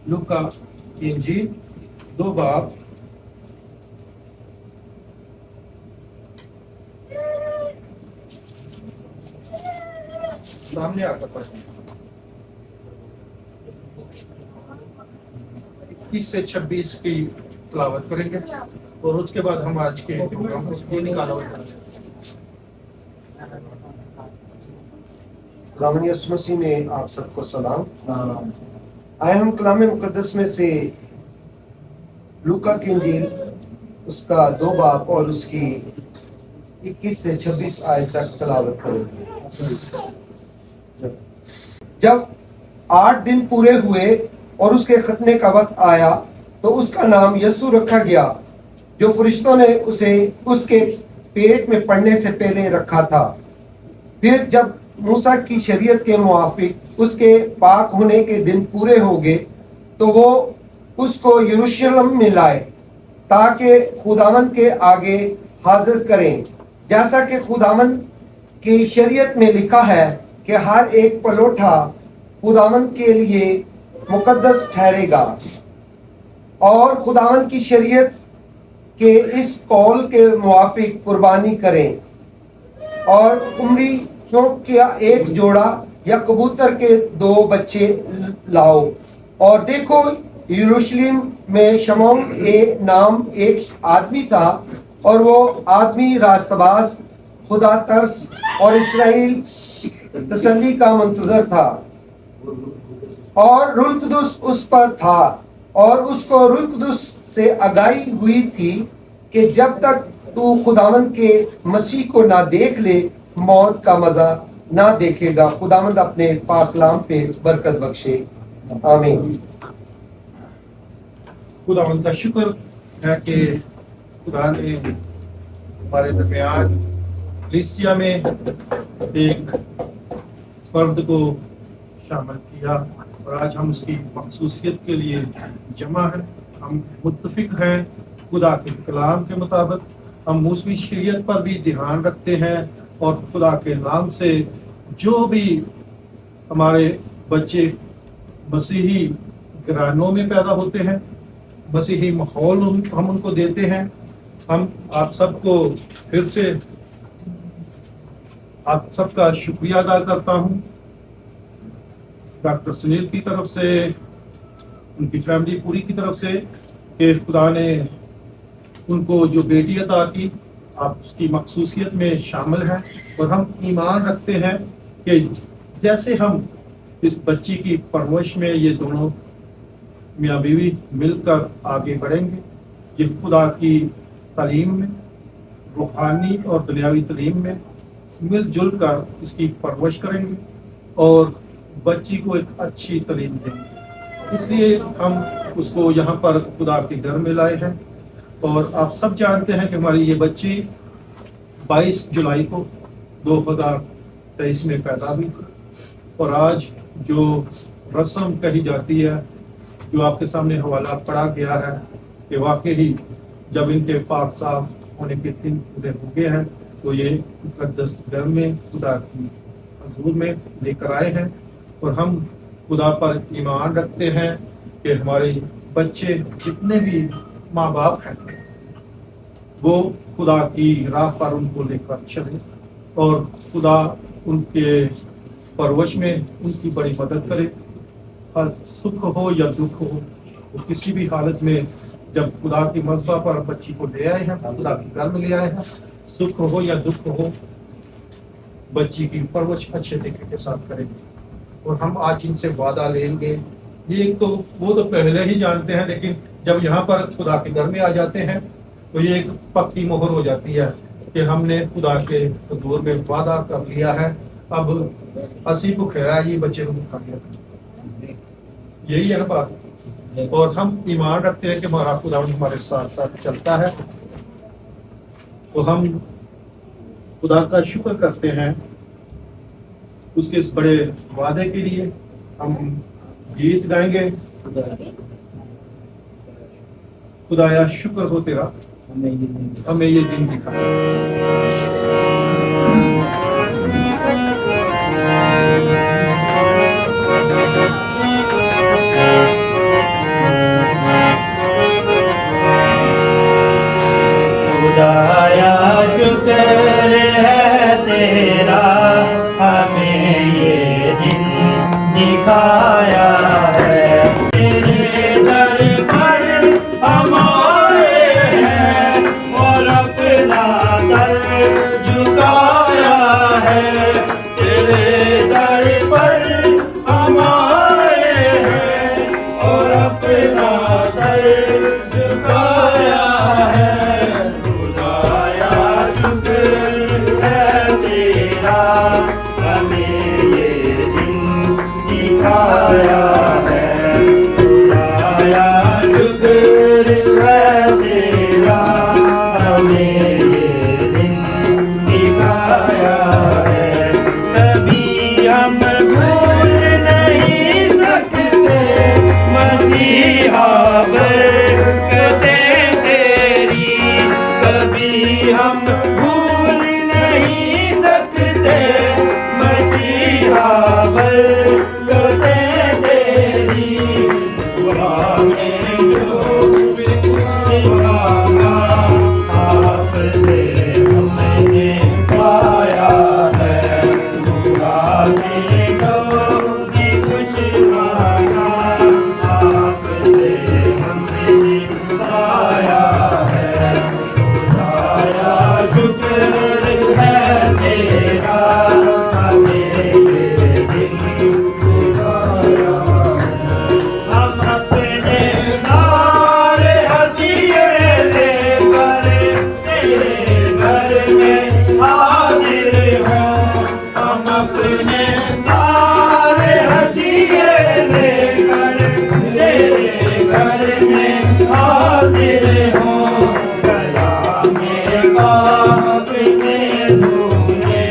लूका की इंजील 2 बाब सामने आकर पढ़ें। 21 से 26 की तिलावत करेंगे और उसके बाद हम आज के प्रोग्राम को निकाला होगा। खुदावंद यीशु मसीह में आप सबको सलाम। आए हम कलाम मुकद्दस में से लूका की इंजील उसका 2 बाब और उसकी 21 से 26 आयत तक तिलावत करेंगे। जब 8 दिन पूरे हुए और उसके खतने का वक्त आया तो उसका नाम यस्सु रखा गया, जो फरिश्तों ने उसे उसके पेट में पड़ने से पहले रखा था। फिर जब मूसा की शरीयत के मुआफिक उसके पाक होने के दिन पूरे हो गए तो वो उसको यरूशलेम में लाए ताकि खुदावंद के आगे हाजिर करें, जैसा कि खुदावंद की शरीयत में लिखा है कि हर एक पलोठा खुदावंद के लिए मुकद्दस ठहरेगा। और खुदावंद की शरीयत के इस कौल के मुआफिक कुर्बानी करें और उम्रियों का एक जोड़ा या कबूतर के 2 बच्चे लाओ। और देखो, यरूशलेम में शमौन नाम एक आदमी था और वो आदमी रास्तबाज, खुदा तरस और इस्राएल तसल्ली का मुंतजर था। और रूह कुदुस उस पर था और उसको रूह कुदुस से आगाही हुई थी कि जब तक तू खुदावंद के मसीह को ना देख ले, मौत का मजा ना देखेगा। खुदावंद अपने पाक कलाम पे बरकत बख्शे, आमीन। खुदावंद का शुक्र है कि खुदा ने हमारे दरमियान कलीसिया में एक फर्द को शामिल किया और आज हम उसकी मखसूसियत के लिए जमा है। हम मुत्तफिक हैं खुदा के कलाम के मुताबिक, हम मूसवी शरीयत पर भी ध्यान रखते हैं और खुदा के नाम से जो भी हमारे बच्चे मसीही घरानों में पैदा होते हैं, मसीही माहौल हम उनको देते हैं। हम आप सबको फिर से आप सबका शुक्रिया अदा करता हूँ, डॉक्टर सुनील की तरफ से, उनकी फैमिली पूरी की तरफ से, कि खुदा ने उनको जो बेटी अता की, आप उसकी मखसूसियत में शामिल हैं। और हम ईमान रखते हैं कि जैसे हम इस बच्ची की परवरिश में ये दोनों मियाँ बीवी मिलकर आगे बढ़ेंगे, ये खुदा की तालीम में, रूहानी और दुनियावी तालीम में मिलजुल कर इसकी परवरिश करेंगे और बच्ची को एक अच्छी तालीम देंगे। इसलिए हम उसको यहाँ पर खुदा के घर में लाए हैं। और आप सब जानते हैं कि हमारी ये बच्ची 22 जुलाई को 2023 में पैदा हुई और आज जो रस्म कही जाती है, जो आपके सामने हवाला पढ़ा गया है कि वाकई ही जब इनके पाक साफ होने के 3 पूरे हो गए हैं तो ये मुकद्दस घर में खुदा की हजूर में लेकर आए हैं। और हम खुदा पर ईमान रखते हैं कि हमारे बच्चे जितने भी माँ बाप हैं वो खुदा की राह पर उनको लेकर चले और खुदा उनके परवरिश में उनकी बड़ी मदद करे। हर सुख हो या दुख हो, तो किसी भी हालत में जब खुदा की मज़बा पर बच्ची को ले आए हैं, खुदा के घर में ले आए हैं, सुख हो या दुख हो, बच्ची की परवरिश अच्छे तरीके के साथ करेंगे। और हम आज इनसे वादा लेंगे, ये तो वो तो पहले ही जानते हैं, लेकिन जब यहाँ पर खुदा के घर में आ जाते हैं तो ये एक पक्की मोहर हो जाती है कि हमने खुदा के हुजूर में वादा कर लिया है, अब असी को खैरा ये बच्चे को खा गया, यही है ना बात। और हम ईमान रखते हैं कि हमारा खुदा हमारे साथ साथ चलता है। तो हम खुदा का शुक्र करते हैं उसके इस बड़े वादे के लिए। हम गीत गाएंगे, खुदाया शुक्र हो तेरा, हमें ये दिन दिखा। सिखाया है। तेरे दर पर हम आए हैं और अपना सर झुकाया है। तेरे दर पर हम आए हैं और अपना सर झुकाया है। खुदाया शुक्र है तेरा, हमें ये दिन दिखाया है। खुदाया शुक्र है तेरा, हमें ये दिन दिखाया है। कभी हम भूल नहीं सकते मसीहा बरकतें तेरी। कभी हम भूल नहीं सकते मसीहा बरकतें तेरी। दुआ में जो कुछ मांगा आपसे हमने पाया है। दुआ में जो भी कुछ मांगा आपसे हमने पाया है। खुदाया शुक्र है तेरा, हमें ये दिन दिखाया है। हम अपने सारे हदिये लेकर तेरे घर में हाजिर हों। हम अपने सारे हदिये लेकर तेरे घर में हाजिर हों। गला में पाप में तूने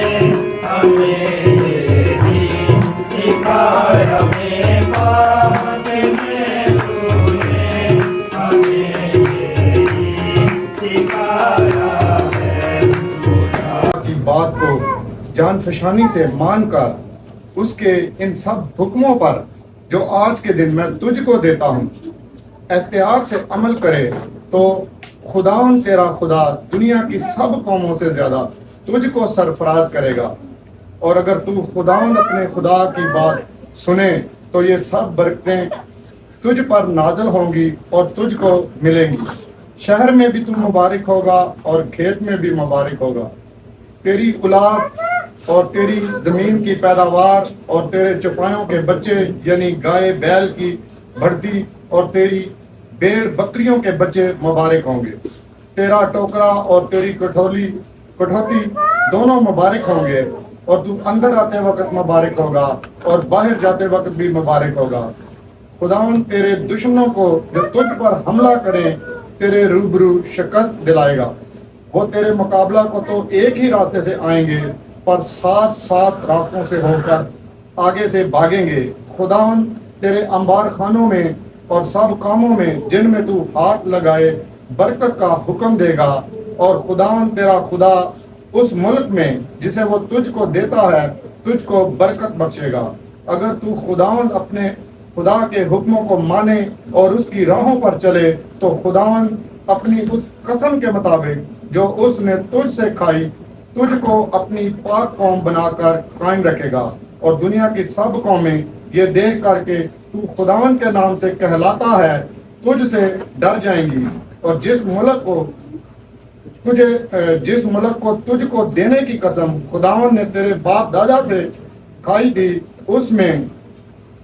हमें ये दिन सिखाया। हमें पाप में तूने हमें ये दिन सिखाया है। की बात को जान फशानी से मानकर उसके इन सब हुक्मों पर जो आज के दिन मैं तुझको देता हूँ एहतियात से अमल करे तो खुदावन तेरा खुदा दुनिया की सब कौमों से ज्यादा तुझको सरफराज करेगा। और अगर तू खुदावन अपने खुदा की बात सुने तो ये सब बरकतें तुझ पर नाजल होंगी और तुझको मिलेंगी। शहर में भी तू मुबारक होगा और खेत में भी मुबारक होगा। तेरी औलाद और तेरी जमीन की पैदावार और तेरे चौपायों के बच्चे यानी गाय बैल की बढ़ती और तेरी भेड़ बकरियों के बच्चे मुबारक होंगे। तेरा टोकरा और तेरी कठौती दोनों मुबारक होंगे और तू अंदर आते वक्त मुबारक होगा और बाहर जाते वक्त भी मुबारक होगा। खुदावन तेरे दुश्मनों को जो तुझ पर हमला करें तेरे रूबरू शिकस्त दिलाएगा। वो तेरे मुकाबला को तो एक ही रास्ते से आएंगे पर 7-7 रास्तों से होकर आगे से भागेंगे। खुदावन तेरे अंबार खानों में और सब कामों में जिनमें तू हाथ लगाए बरकत का हुक्म देगा। और खुदावन तेरा खुदा उस मुल्क में जिसे वो तुझको देता है तुझको बरकत बख्शेगा। अगर तू खुदावन अपने खुदा के हुक्मों को माने और उसकी राहों पर चले तो खुदावन अपनी उस कसम के मुताबिक जो उसने तुझसे खाई तुझको अपनी पाक कौम बनाकर कायम रखेगा। और दुनिया की सब कौमें ये देख करके तू खुदावन के नाम से कहलाता है तुझसे डर जाएंगी। और जिस मुल्क को तुझको देने की कसम खुदावन ने तेरे बाप दादा से खाई थी उसमें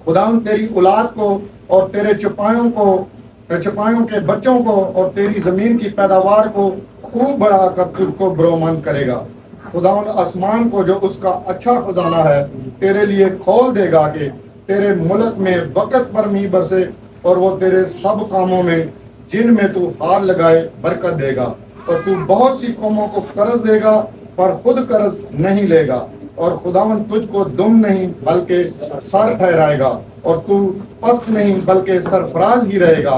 खुदावन तेरी औलाद को और तेरे चौपायों के बच्चों को और तेरी जमीन की पैदावार को खूब बढ़ाकर तुझको बरोमंद करेगा। खुदावन आसमान को जो उसका अच्छा खजाना है तेरे लिए खोल देगा कि तेरे मुल्क में वक़्त पर मी बरसे और वो तेरे सब कामों में जिनमें तू हाथ लगाए बरकत देगा। और तू बहुत सी कौमों को कर्ज देगा पर खुद कर्ज नहीं लेगा। और खुदावन तुझको दुम नहीं बल्कि सर ठहराएगा और तू पस्त नहीं बल्कि सरफराज ही रहेगा।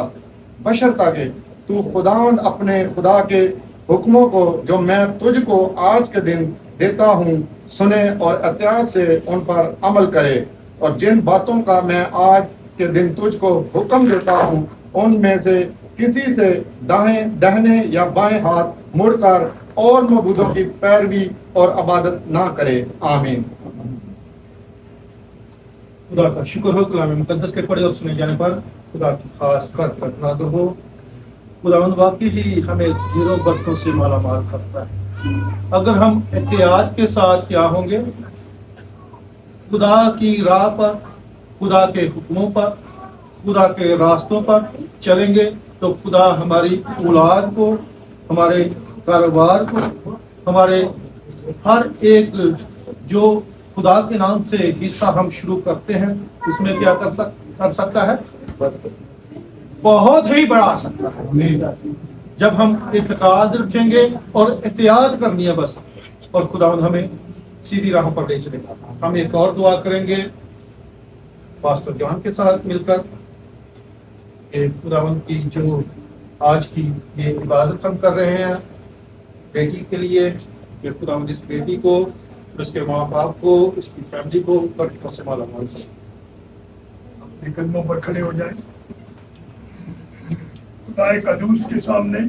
बशर्ता के तू खुदावन अपने खुदा के हुक्मों को जो मैं तुझको आज के दिन देता हूँ सुने और एहतियात से उन पर अमल करे। और जिन बातों का मैं आज के दिन तुझको हुक्म देता हूँ उनमें से किसी से दाहिने या बाएं हाथ मुड़कर और मबूदों की पैरवी और इबादत ना करे। आमीन। खुदा का शुक्र हो कलाम मुकद्दस के पढ़े और सुने जाने पर खुदा की खास बरकत नाज़िल हो। खुदावंद वाकई ही हमें जीरो बरकतों से माला माल करता है अगर हम एहतियात के साथ क्या होंगे, खुदा की राह पर, खुदा के हुक्मों पर, खुदा के रास्तों पर चलेंगे तो खुदा हमारी औलाद को, हमारे कारोबार को, हमारे हर एक जो खुदा के नाम से हिस्सा हम शुरू करते हैं उसमें क्या कर सकता है, बहुत ही बढ़ा सकता है जब हम इत्तेकाद रखेंगे और एहतियात करनी है बस, और खुदावंद हमें सीधी राह पर ले चलेगा। हम एक और दुआ करेंगे पास्टर जॉन के साथ मिलकर कि खुदावंद की जो आज की ये इबादत हम कर रहे हैं बेटी के लिए, कि खुदावंद इस बेटी को, उसके माँ बाप को, इसकी फैमिली को बरकतों से माला माल करे। अपने कदमों पर खड़े हो जाएं, खुदाए कदूस के सामने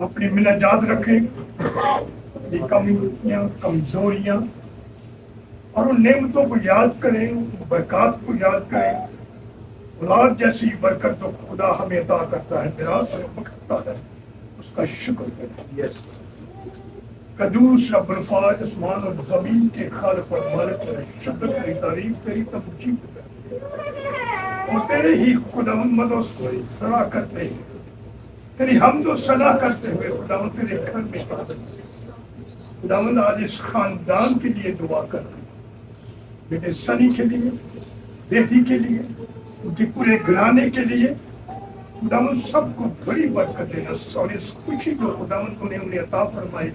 अपनी मिन्नत रखें, अपनी कमियां, कमजोरियां और उन नेमतों को याद करें, बरकत को याद करें। औलाद जैसी बरकत जो खुदा हमें अता करता है, मिरास करता है, उसका शुक्र करें। यस कदूस रब्बुल फाज आसमान और जमीन के खालिक और मालिक तेरा शुक्र, तेरी तारीफ, तेरी तमजीद करते हैं और तेरे ही खुदावंद मदद सलाह करते हैं, तेरी हम्द सलाह करते हुए खुदावंद तेरे घर में हाजिर हैं। खुदावंद आज इस खानदान के लिए दुआ करते हैं, बेटे सनी के लिए, बेटी के लिए, उनके पूरे घराने के लिए। खुदावंद सबको बड़ी बरकत देना और इस खुशी को खुदावंद तूने उन्हें अता फरमाई,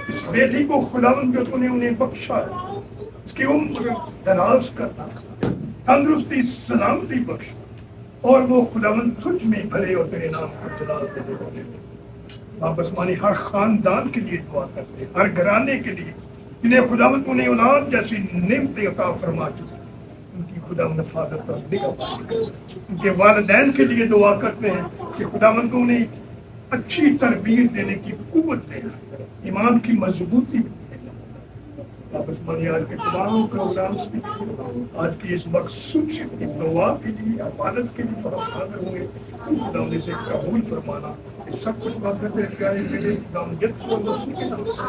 इस बेटी को खुदावंद जो तूने उन्हें बख्शा है, इसकी उम्र दराज करना, तंदुरुस्ती, सलामती बख्श, और वो खुदावंद तुझ में भले और तेरे नाम को जलाल देने वाले। वापस मानी हर खानदान के लिए दुआ करते, हर घराने के लिए जिन्हें खुदावंद तूने औलाद जैसी नेमतें अता फरमा चुकी, उनकी खुदावंद हिफाजत और निगहबानी। उनके वालिदैन के लिए दुआ करते हैं कि खुदावंद उन्हें अच्छी तरबियत देने की कुव्वत देना, ईमान की मजबूती देना। वापस मानी आज के तमाम प्रोग्राम्स में, आज की इस मकसूद से दुआ के लिए, इबादत के लिए हाजिर हुए, खुदावंद इसे कबूल फरमाना। ये सब कुछ बात करते हैं प्यारे बेटे खुदावंद यीशु मसीह के नाम से,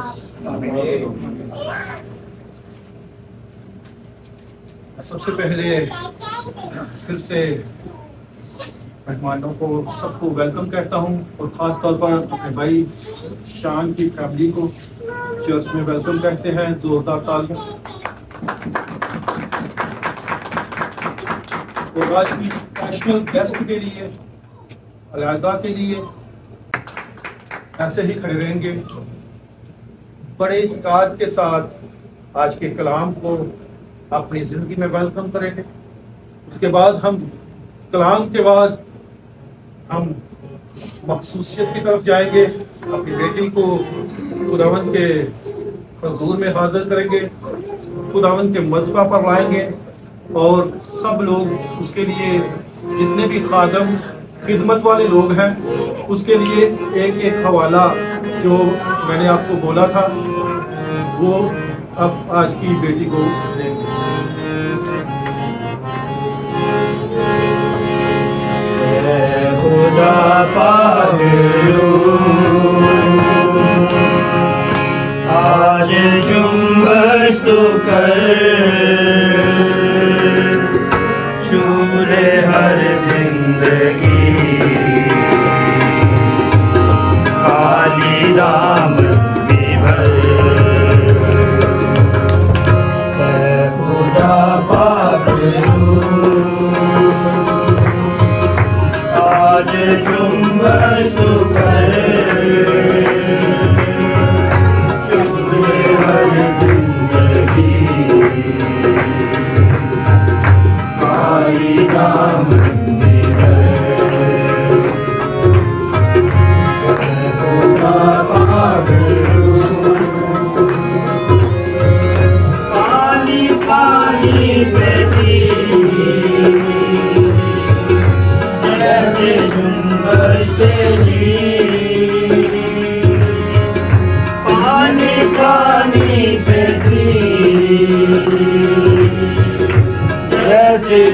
आमीन। सबसे पहले फिर से मेहमानों को सबको वेलकम कहता हूं और ख़ास तौर पर अपने भाई शान की फैमिली को चर्च में वेलकम कहते हैं। जोरदार तालियां। और आज की स्पेशल गेस्ट के लिए, अलैदा के लिए ऐसे ही खड़े रहेंगे, बड़े इत्तेकाद के साथ आज के कलाम को अपनी जिंदगी में वेलकम करेंगे। उसके बाद हम कलाम के बाद हम मखसूसियत की तरफ जाएंगे, अपनी बेटी को खुदावंद के हजूर में हाजिर करेंगे, खुदावंद के मज़बा पर लाएंगे और सब लोग उसके लिए, जितने भी खादम खिदमत वाले लोग हैं, उसके लिए एक एक हवाला जो मैंने आपको बोला था वो अब आज की बेटी को देंगे। खुदा पागलू आज जुम्बश तो कर, छूले हर जिंदगी खाली दाम भी भर। खुदा पागलू आज जुम्बश कर, छूले हर जिंदगी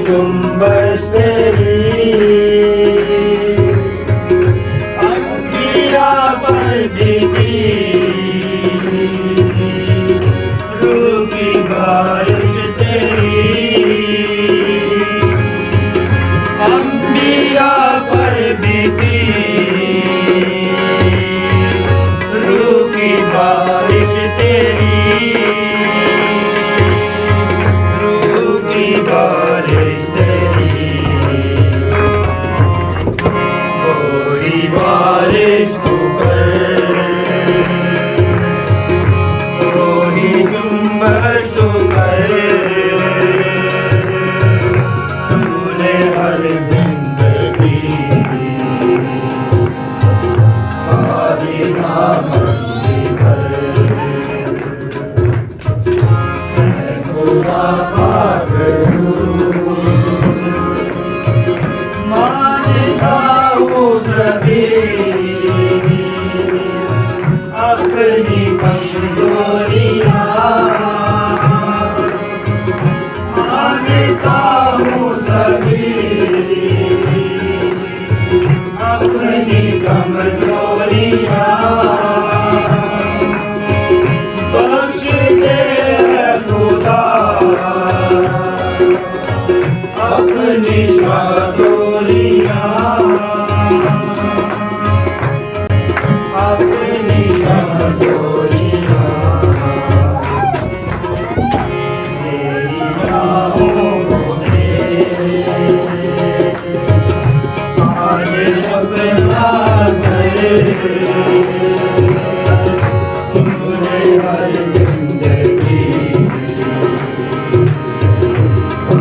जुम्बश तेरी अंबिया पर भी थी रूह की बारिश तेरी अंबिया पर भी थी रूह की बारिश तेरी रूह की बारिश तेरी कोई बारिश तू कर कोई जुम्बश तू कर छूले हर जिंदगी खाली नाम भर खुदा पाक मानता हूँ सभी अपनी कमजोरियाँ मानता हूँ सभी अपनी कमजोरियाँ बख्श दे खुदा अपनी शाजोरियाँ अपनी शाजोरियाँ तेरी राहों में आज अपना सर चुने हर जिंदगी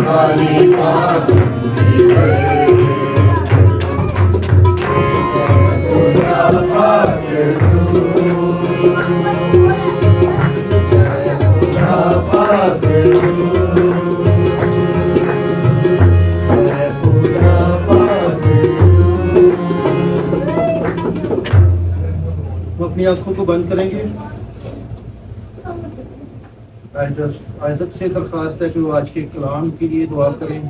खाली पाक खुदा पाक खुदा पाक खुदा पाक वो अपनी आंखों को बंद करेंगे। आइज़क से दरख्वास्त है कि वो आज के कलाम के लिए दुआ करें।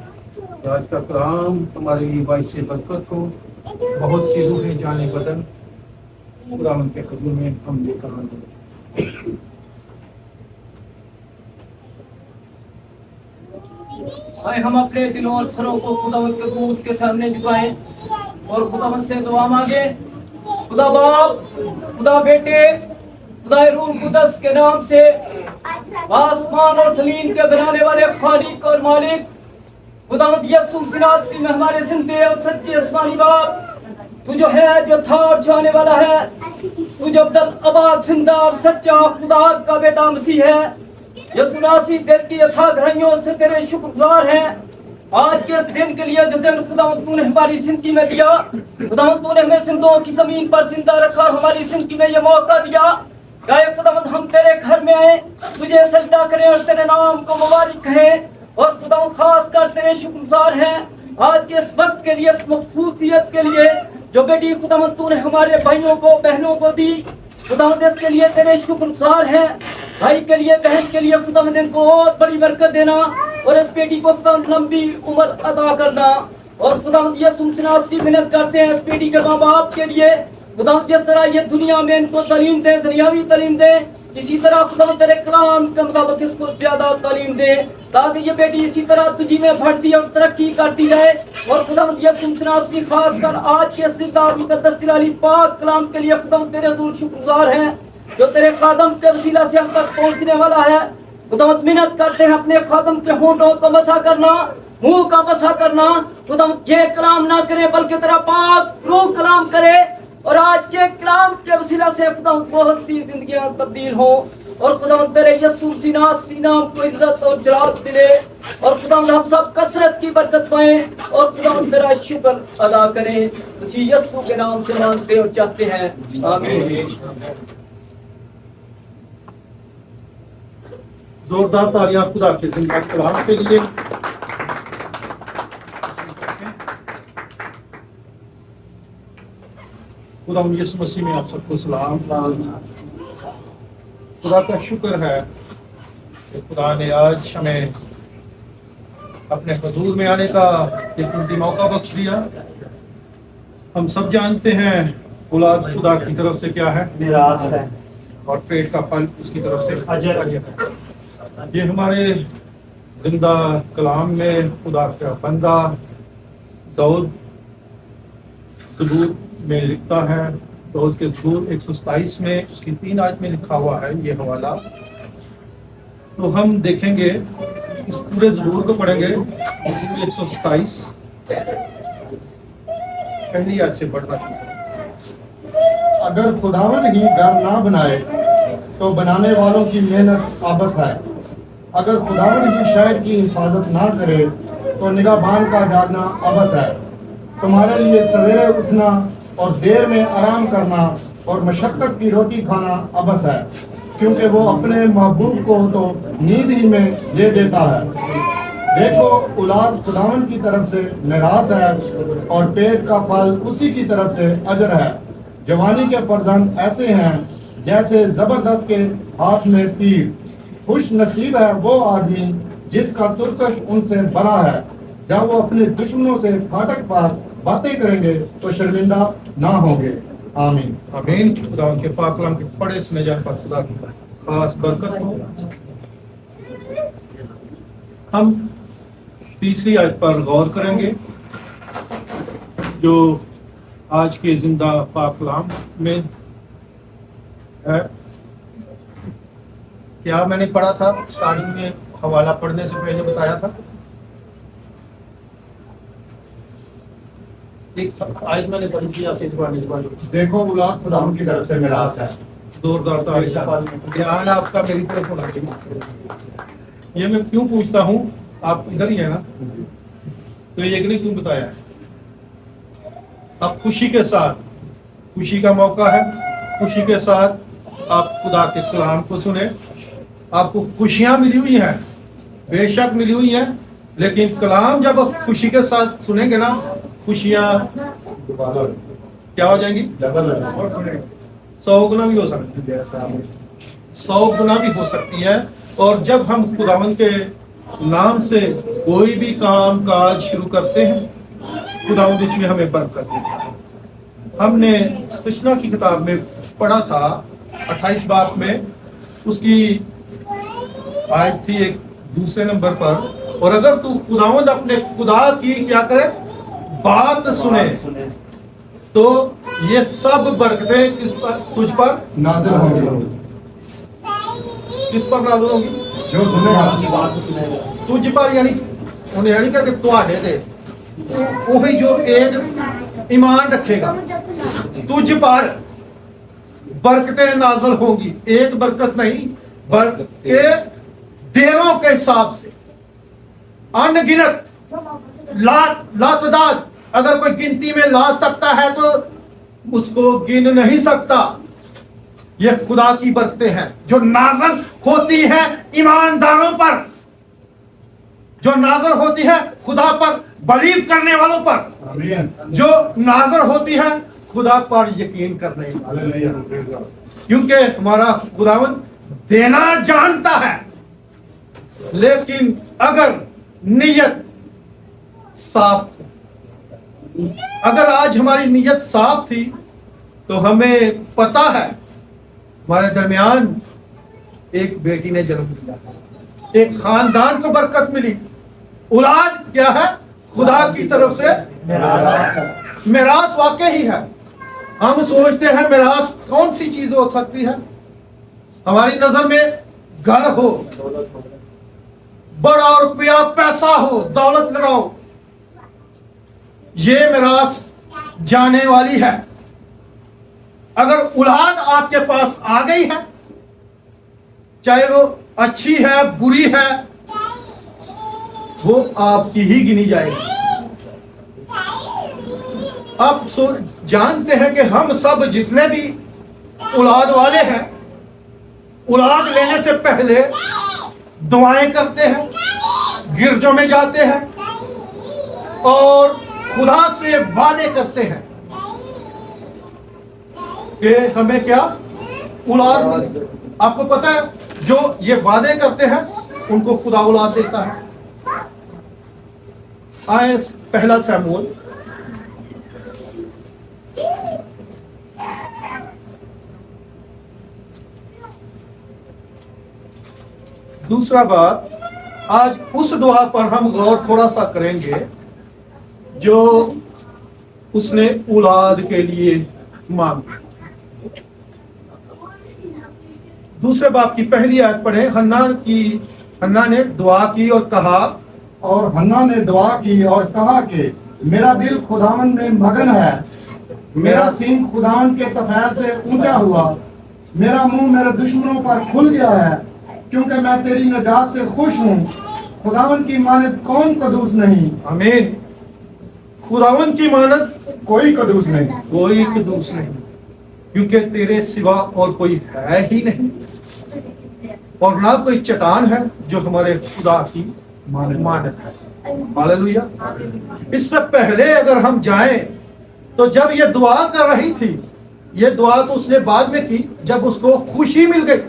तो आज का कलाम हमारे लिए बाइस से बरकत हो, बहुत सी रूहें जाने बदन खुदा उनके कदमों में हम लेकर आएंगे। आए हम अपने दिलों और सरों को खुदावंद के क्रूस के सामने झुकाएं और खुदावंद से दुआ मांगे। खुदा बाप, खुदा बेटे, खुदा रूह कुदस के नाम से आसमान और जमीन के बनाने वाले खालिक और मालिक खुदावंद यीशु मसीह में हमारे जिंदे और सच्चे आसमानी बाप, तू जो है, जो था और जो आने वाला है, तू जो अब्दुल आबाद जिंदा और सच्चा खुदा का बेटा मसीह है। यीशु मसीह दिल की अथाह गहराइयों से तेरे शुक्रगुजार हैं आज के इस दिन के लिए जो दिन खुदावंद तूने हमारी जिंदगी में दिया। खुदावंद तूने हमें जिंदों की जमीन पर जिंदा रखा और हमारी जिंदगी में ये मौका दिया। गाय खुदावंद हम तेरे घर में आए, तुझे सजदा करें और तेरे नाम को मुबारक कहें और खुदावंद खास कर तेरे शुक्रगुजार हैं आज के इस वक्त के लिए, इस मखसूसियत के लिए जो बेटी खुदावंद तूने हमारे भाइयों को बहनों को दी। खुदावंद इसके लिए तेरे शुक्रगुजार हैं। भाई के लिए, बहन के लिए खुदावंद इनको और बड़ी बरकत देना और इस बेटी को खुदावंद लंबी उम्र अता करना। और खुदावंद यीशु मसीह से मिन्नत करते हैं इस बेटी के माँ बाप के लिए, खुदावंद जिस तरह ये दुनिया में इनको तालीम दे, दुनियावी तालीम दे, इसी तरह खुदावंद तेरे कलाम के मुताबिक इसको ज्यादा तालीम दे ताकि ये बेटी इसी तरह तुझी में बढ़ती और तरक्की करती रहे। और खुदावंद यीशु मसीह खास कर आज के सिद्धार्थ मुकद्दस जिलाली पाक कलाम के लिए खुदावंद तेरे दूर शुक्रगुजार हैं जो तेरे खादम के वसीला से हम तक पहुंचने वाला है। खुदावंद मिन्नत करते हैं अपने खादम के होंठों को मसा करना, मुंह का मसा करना। खुदावंद ये कलाम ना करे बल्कि तेरा पाक रूह कलाम करे और आज के कलाम के वसीला से खुदावंद बहुत सी जिंदगियां तब्दील हो और खुदावंद तेरे यीशु मसीह नाम को इज्जत और जलाल मिले और खुदावंद हम सब कसरत की बरकत पाएं और खुदावंद तेरा शुक्र अदा करें। मसीह यीशु के नाम से मांगते और चाहते हैं, आमीन। जोरदार तालियां खुदा के जिंदा कलाम के लिए। खुदा यीशु मसीह में आप सबको सलाम। खुदा का शुक्र है कि खुदा ने आज हमें अपने हजूर में आने का एक कीमती मौका बख्श दिया। हम सब जानते हैं औलाद खुदा की तरफ से क्या है, निराश है, और पेट का फल उसकी तरफ से अजर। है। ये हमारे जिंदा कलाम में खुदा का बंदा दाऊद ज़बूर में लिखता है, दाऊद के ज़बूर 127 में उसकी 3 आयत में लिखा हुआ है ये हवाला। तो हम देखेंगे इस पूरे ज़बूर को पढ़ेंगे, ज़बूर 127 पहली आयत से पढ़ना चाहिए। अगर खुदावन ही घर ना बनाए तो बनाने वालों की मेहनत आबस है। अगर खुदावन ही शहर की हिफाजत ना करे तो निगाहबान का जागना अबस है। तुम्हारे लिए सवेरे उठना और देर में आराम करना और मशक्कत की रोटी खाना अबस है, क्योंकि वो अपने महबूब को तो नींद ही में ले देता है। देखो, औलाद खुदावन की तरफ से निराश है और पेट का फल उसी की तरफ से अजर है। जवानी के फर्जंद ऐसे हैं जैसे जबरदस्त के हाथ में तीर। खुश नसीब है वो आदमी जिसका तुर्कश उनसे बना है। जब वो अपने दुश्मनों से फाटक पर बातें करेंगे तो शर्मिंदा ना होंगे। आमीन। आमीन। खुदा उनके पाक कलाम के पढ़े सुने जाने पर खुदा की खास बरकत हो। हम तीसरी आयत पर गौर करेंगे जो आज के जिंदा पाक कलाम में है। क्या मैंने पढ़ा था स्टार्टिंग में, हवाला पढ़ने से पहले बताया था? एक आयत मैंने पढ़ी थी आपसे देखो, औलाद खुदावन की तरफ से निराश है। जोरदार तारीफ। ध्यान आपका मेरी तरफ होना चाहिए। ये मैं क्यों पूछता हूँ, आप इधर ही है ना, तो ये ने क्यों बताया है? आप खुशी के साथ, खुशी का मौका है, खुशी के साथ आप खुदा के कलाम को सुने। आपको खुशियां मिली हुई हैं, बेशक मिली हुई हैं, लेकिन कलाम जब आप खुशी के साथ सुनेंगे ना, खुशियां क्या हो जाएंगी? 100 गुना भी हो सकती है, 100 गुना भी हो सकती है। और जब हम खुदावंद के नाम से कोई भी काम काज शुरू करते हैं, खुदावंद उसमें हमें बरकत देता है। हमने स्पष्टता की किताब में पढ़ा था 28 बाब में, उसकी आयत थी एक दूसरे नंबर पर, और अगर तू खुदावंद अपने खुदा की क्या करे, बात सुने, तो ये सब बरकतें किस पर, तुझ पर नाज़िल होंगी। किस पर नाज़िल होंगी? जो सुनेगा तुझ पर, यानी उन्हें यानी कि तुहाडे दे वही जो एक ईमान रखेगा, तुझ पर बरकतें नाज़िल होंगी। एक बरकत नहीं बल्कि देरों के हिसाब से, अनगिनत, लातदाद। अगर कोई गिनती में ला सकता है तो उसको गिन नहीं सकता। ये खुदा की बरकतें हैं जो नाज़िल होती है ईमानदारों पर, जो नाज़िल होती है खुदा पर बिलीव करने वालों पर, आमीन। जो नाज़िल होती है खुदा पर यकीन करने वालों पर। क्योंकि हमारा खुदावंद देना जानता है, लेकिन अगर नियत साफ, अगर आज हमारी नियत साफ थी तो हमें पता है हमारे दरमियान एक बेटी ने जन्म लिया, एक खानदान को बरकत मिली। औलाद क्या है? खुदा की तरफ से मिरास वाकई ही है। हम सोचते हैं मिरास कौन सी चीज हो सकती है? हमारी नजर में घर हो, बड़ा रुपया पैसा हो, दौलत लगाओ, ये मिरास जाने वाली है। अगर औलाद आपके पास आ गई है, चाहे वो अच्छी है बुरी है, वो आपकी ही गिनी जाएगी। आप जानते हैं कि हम सब जितने भी औलाद वाले हैं, औलाद लेने से पहले दुआएं करते हैं, गिरजों में जाते हैं और खुदा से वादे करते हैं कि हमें क्या औलाद मिले। आपको पता है जो ये वादे करते हैं उनको खुदा औलाद देता है। आए पहला सैमुअल दूसरा बात, आज उस दुआ पर हम गौर थोड़ा सा करेंगे जो उसने औलाद के लिए मांगा। दूसरे बाप की पहली आयत पढ़े। हन्ना ने दुआ की और कहा, और हन्ना ने दुआ की और कहा कि मेरा दिल खुदावंद में मगन है, मेरा सींग खुदावंद के तफैल से ऊंचा हुआ, मेरा मुंह मेरे दुश्मनों पर खुल गया है, क्योंकि मैं तेरी नजात से खुश हूँ। खुदावंद की मानद कौन कदूस नहीं। आमीन। खुदावंद की मानद कोई कदूस नहीं। कोई कदूस नहीं, क्योंकि तेरे सिवा और कोई है ही नहीं, और ना कोई चट्टान है जो हमारे खुदा की मानद है। हालेलुया। इससे पहले अगर हम जाएं तो जब ये दुआ कर रही थी, ये दुआ तो उसने बाद में की, जब उसको खुशी मिल गई,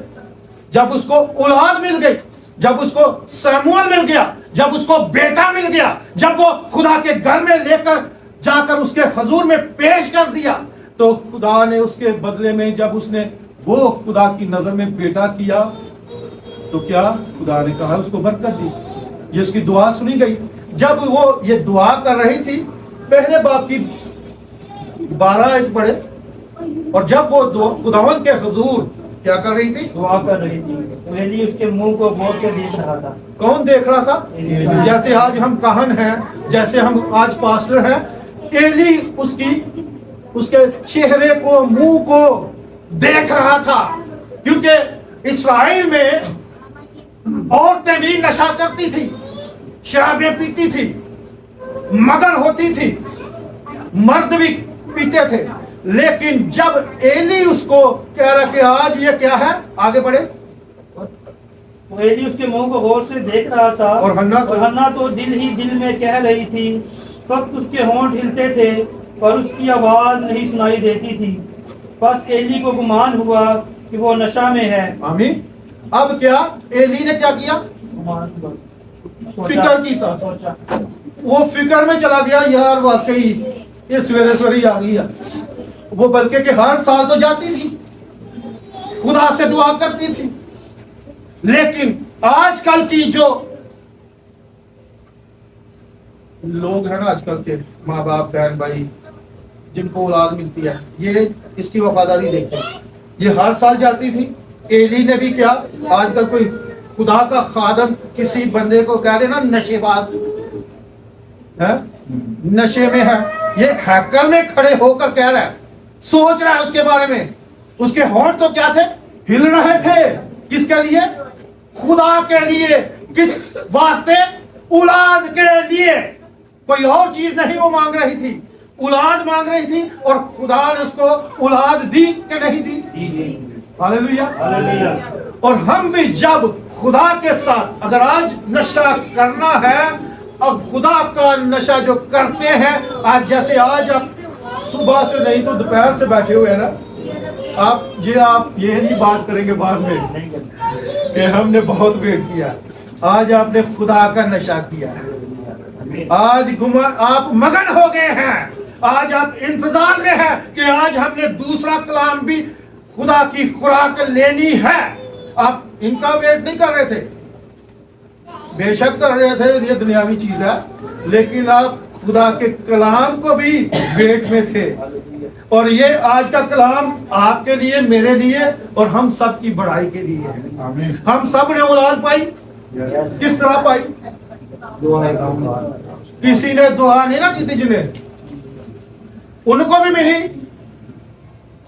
जब उसको औलाद मिल गई, जब उसको सैमुअल मिल गया, जब उसको बेटा मिल गया, जब वो खुदा के घर में लेकर जाकर उसके हुजूर में पेश कर दिया, तो खुदा ने उसके बदले में जब उसने वो खुदा की नजर में बेटा किया, तो क्या खुदा ने कहा उसको बरकत दी, ये उसकी दुआ सुनी गई। जब वो ये दुआ कर रही थी, पहले बाप की 12 आयत पढ़े, और जब वो खुदावंद के हुजूर क्या कर रही थी, दुआ कर रही थी, एली उसके मुंह को गौर से देख रहा था। कौन देख रहा था? जैसे आज हम कहन हैं, जैसे हम आज पास्टर हैं, एली उसके चेहरे को, मुंह को देख रहा था, क्योंकि इस्राएल में औरतें भी नशा करती थी, शराबें पीती थी, मगन होती थी, मर्द भी पीते थे। लेकिन जब एली उसको कह रहा कि आज ये क्या है, आगे बढ़े, वो एली उसके मुंह को गौर से देख रहा था, और हन्ना तो दिल ही दिल में कह रही थी। फक्त उसके होंठ हिलते थे पर उसकी आवाज नहीं सुनाई देती थी। बस एली को गुमान हुआ कि वो नशा में है। आमीन। अब क्या एली ने क्या किया? फिक्र की था, सोचा, वो फिक्र में चला गया, यार वाकई ये सवेरे सवेरे आ गई है। वो बल्कि कि हर साल तो जाती थी, खुदा से दुआ करती थी, लेकिन आजकल की जो लोग हैं ना, आजकल के माँ बाप, बहन भाई, जिनको औलाद मिलती है, ये इसकी वफादारी देखते हैं। ये हर साल जाती थी। एली ने भी क्या, आजकल कोई खुदा का खादम किसी बंदे को कह देना नशेबाज है, नशे में है, ये हैकल में खड़े होकर कह रहा है, सोच रहा है उसके बारे में, उसके होंठ तो क्या थे, हिल रहे थे। किसके लिए? खुदा के लिए। किस वास्ते? औलाद के लिए। कोई और चीज नहीं वो मांग रही थी, औलाद मांग रही थी, और खुदा ने उसको औलाद दी कि नहीं दी? हालेलुया। और हम भी जब खुदा के साथ अगर आज नशा करना है, और खुदा का नशा जो करते हैं, आज जैसे आज आप सुबह से नहीं तो दोपहर से बैठे हुए हैं ना, आप ये नहीं बात करेंगे बाद में कि हमने बहुत वेट किया। आज आपने खुदा का नशा किया है, आज आप मगन हो गए हैं, आज आप इंतजार में हैं कि आज हमने दूसरा कलाम भी खुदा की खुराक लेनी है। आप इनका वेट नहीं कर रहे थे, बेशक कर रहे थे, ये दुनियावी चीज है, लेकिन आप खुदा के कलाम को भी वेट में थे। और ये आज का कलाम आपके लिए, मेरे लिए, और हम सब की बड़ाई के लिए है। आमीन। हम सब ने औलाद पाई। किस तरह पाई? किसी ने दुआ नहीं ना की थी, जिन्हें उनको भी मिली।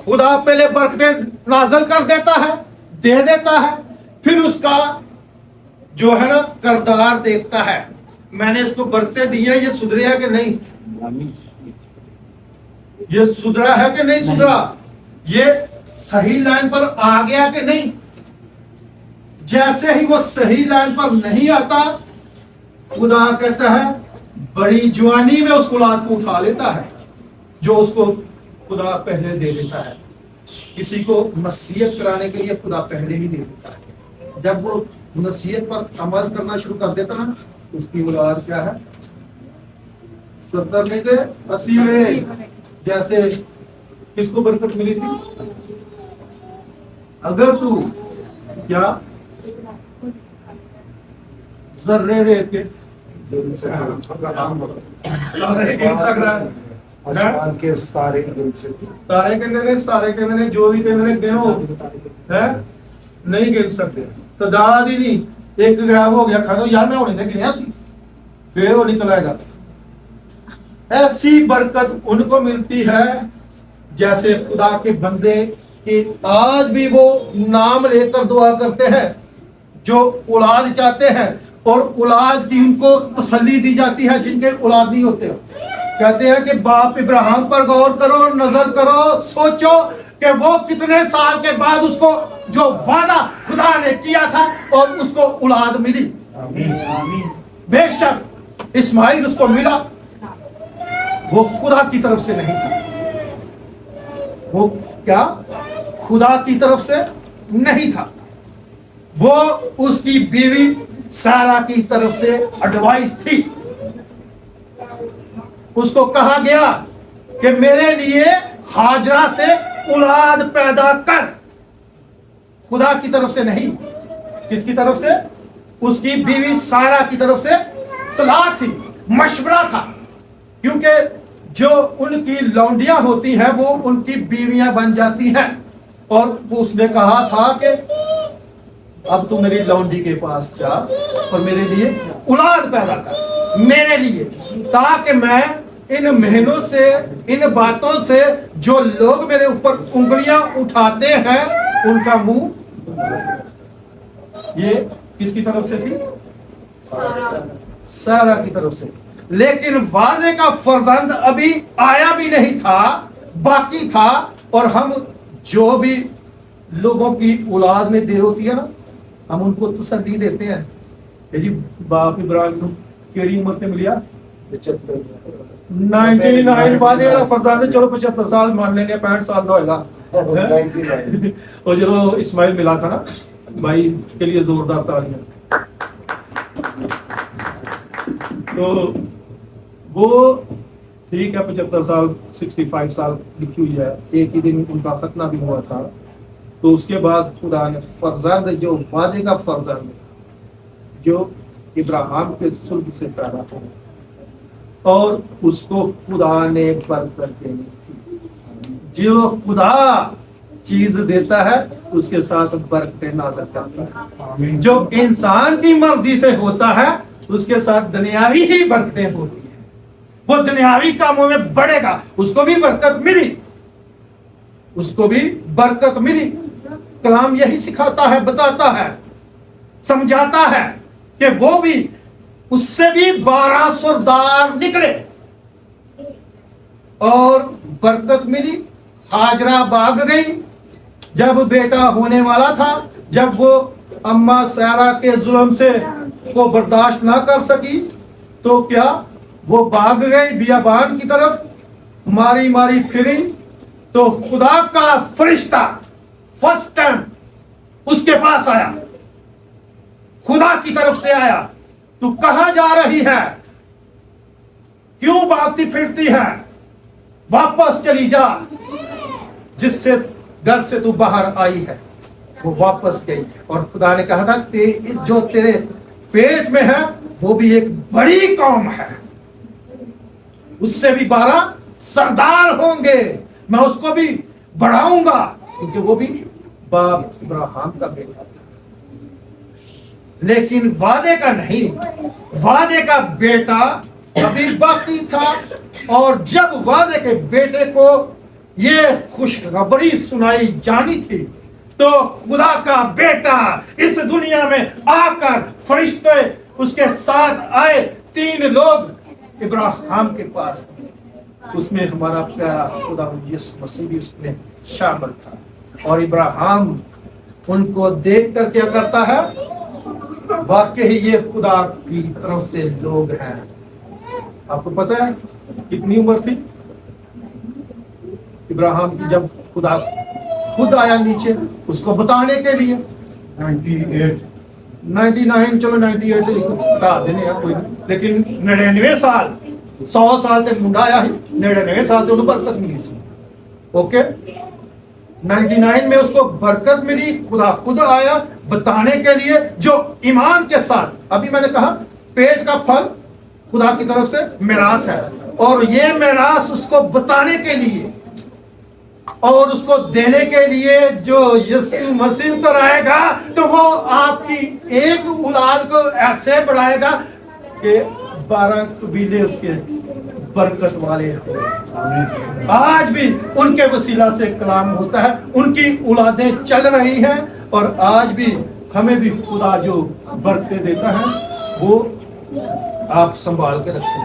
खुदा पहले बरकतें नाजल कर देता है, दे देता है, फिर उसका जो है ना करदार देखता है, मैंने इसको बरकतें दी है, ये सुधरा है कि नहीं, ये सुधरा है कि नहीं सुधरा, ये सही लाइन पर आ गया कि नहीं। जैसे ही वो सही लाइन पर नहीं आता, खुदा कहता है बड़ी जवानी में उस औलाद को उठा लेता है, जो उसको खुदा पहले दे देता है। किसी को नसीहत कराने के लिए खुदा पहले ही दे देता है। जब वो नसीहत पर अमल करना शुरू कर देता है, उसकी औलाद क्या है, 70 नहीं थे, 80 में। जैसे किसको बरकत मिली थी? अगर तू क्या जर्रे रेत के तारे गिन सकता है? आसमान के तारे गिन सकते तारे कहते ने जो भी कहते ने गिनो है, नहीं गिन सकते। तादाद ही नहीं, एक गायब हो गया खा यार मैं होने दे गिनया सी, फिर वो निकल आएगा। ऐसी बरकत उनको मिलती है जैसे खुदा के बंदे कि आज भी वो नाम लेकर दुआ करते हैं, जो औलाद चाहते हैं और औलाद की उनको तसल्ली दी जाती है जिनके औलाद नहीं होते। कहते हैं कि बाप इब्राहिम पर गौर करो, नजर करो, सोचो कि वो कितने साल के बाद उसको जो वादा खुदा ने किया था और उसको औलाद मिली। बेशक इस्माइल उसको मिला, वो खुदा की तरफ से नहीं था। वो क्या खुदा की तरफ से नहीं था, वो उसकी बीवी सारा की तरफ से एडवाइस थी। उसको कहा गया कि मेरे लिए हाजरा से औलाद पैदा कर। खुदा की तरफ से नहीं, किसकी तरफ से? उसकी बीवी सारा की तरफ से सलाह थी, मशवरा था। क्योंकि जो उनकी लौंडियां होती हैं वो उनकी बीवियां बन जाती हैं, और उसने कहा था कि अब तू मेरी लौंडी के पास जा और मेरे लिए औलाद पैदा कर, मेरे लिए, ताकि मैं इन मेहनों से, इन बातों से जो लोग मेरे ऊपर उंगलियां उठाते हैं उनका मुंह। ये किसकी तरफ से थी? सारा की तरफ से। लेकिन वादे का फर्जंद अभी आया भी नहीं था, बाकी था। और हम जो भी लोगों की औलाद में देर होती है ना, हम उनको तसल्ली देते हैं कि जी बाप इब्राहिम को केड़ी उम्र ते मिलिया? 99 वादे वाला फर्जंद, चलो 75 साल मान लेंगे, 65 साल का होगा। और जो इस्माइल मिला था ना, भाई के लिए जोरदार तालियां। तो वो ठीक है, 75 साल 65 साल लिखी हुई है, एक ही दिन उनका खतना भी हुआ था। तो उसके बाद खुदा ने फर्जंद, जो वादे का फर्जंद, जो इब्राहिम के सुल्ब से पैदा हो, और उसको खुदा ने बरकत देनी थी। जो खुदा चीज देता है उसके साथ बरकतें नाज़िल करता है। जो इंसान की मर्जी से होता है उसके साथ दुनियावी ही बरकतें होती है। वो दुनियावी कामों में बढ़ेगा, उसको भी बरकत मिली, उसको भी बरकत मिली। कलाम यही सिखाता है, बताता है, समझाता है कि वो भी, उससे भी 12 सरदार निकले और बरकत मिली। हाजरा भाग गई जब बेटा होने वाला था, जब वो अम्मा सारा के जुल्म से को बर्दाश्त ना कर सकी तो क्या वो भाग गई बियाबान की तरफ, मारी मारी फिरी। तो खुदा का फरिश्ता फर्स्ट टाइम उसके पास आया, खुदा की तरफ से आया, तू कहां जा रही है, क्यों भागती फिरती है, वापस चली जा। जिससे घर से तू बाहर आई है वो वापस गई। और खुदा ने कहा था जो तेरे पेट में है वो भी एक बड़ी कौम है, उससे भी 12 सरदार होंगे, मैं उसको भी बढ़ाऊंगा, क्योंकि वो भी बाप इब्राहिम का बेटा था। लेकिन वादे का नहीं, वादे का बेटा अभी बाकी था। और जब वादे के बेटे को ये खुशखबरी सुनाई जानी थी तो खुदा का बेटा इस दुनिया में आकर फरिश्ते उसके साथ आए। 3 लोग इब्राहिम के पास, उसमें हमारा प्यारा खुदा यीशु मसीह भी उसमें शामिल था। और इब्राहिम उनको देख कर क्या करता है, वाकई ये खुदा की तरफ से लोग हैं। आपको पता है कितनी उम्र थी इब्राहिम की जब खुदा खुद आया नीचे उसको बताने के लिए? 98 99, चलो 98 हटा देने हैं कोई नहीं, लेकिन 99 साल 100 ਸਾਲ ਤੇ ਮੁੰਡਾ ਆਇਆ ਸੀ 99 साल ਤੇ ਉਹਨੂੰ ਬਰਕਤ ਮਿਲੀ ਸੀ ओके 99 में उसको बरकत मिली खुदा खुद आया बताने के लिए जो ईमान के साथ अभी मैंने कहा पेट का फल खुदा की तरफ से मिरास है और ये मिरास उसको बताने के लिए और उसको देने के लिए जो यीशु मसीह पर आएगा तो वो आपकी एक औलाद को ऐसे बढ़ाएगा कि 12 कबीले उसके बरकत वाले हैं। आज भी उनके वसीला से कलाम होता है, उनकी औलादें चल रही हैं और आज भी हमें भी खुदा जो बरकतें देता है वो आप संभाल के रखें।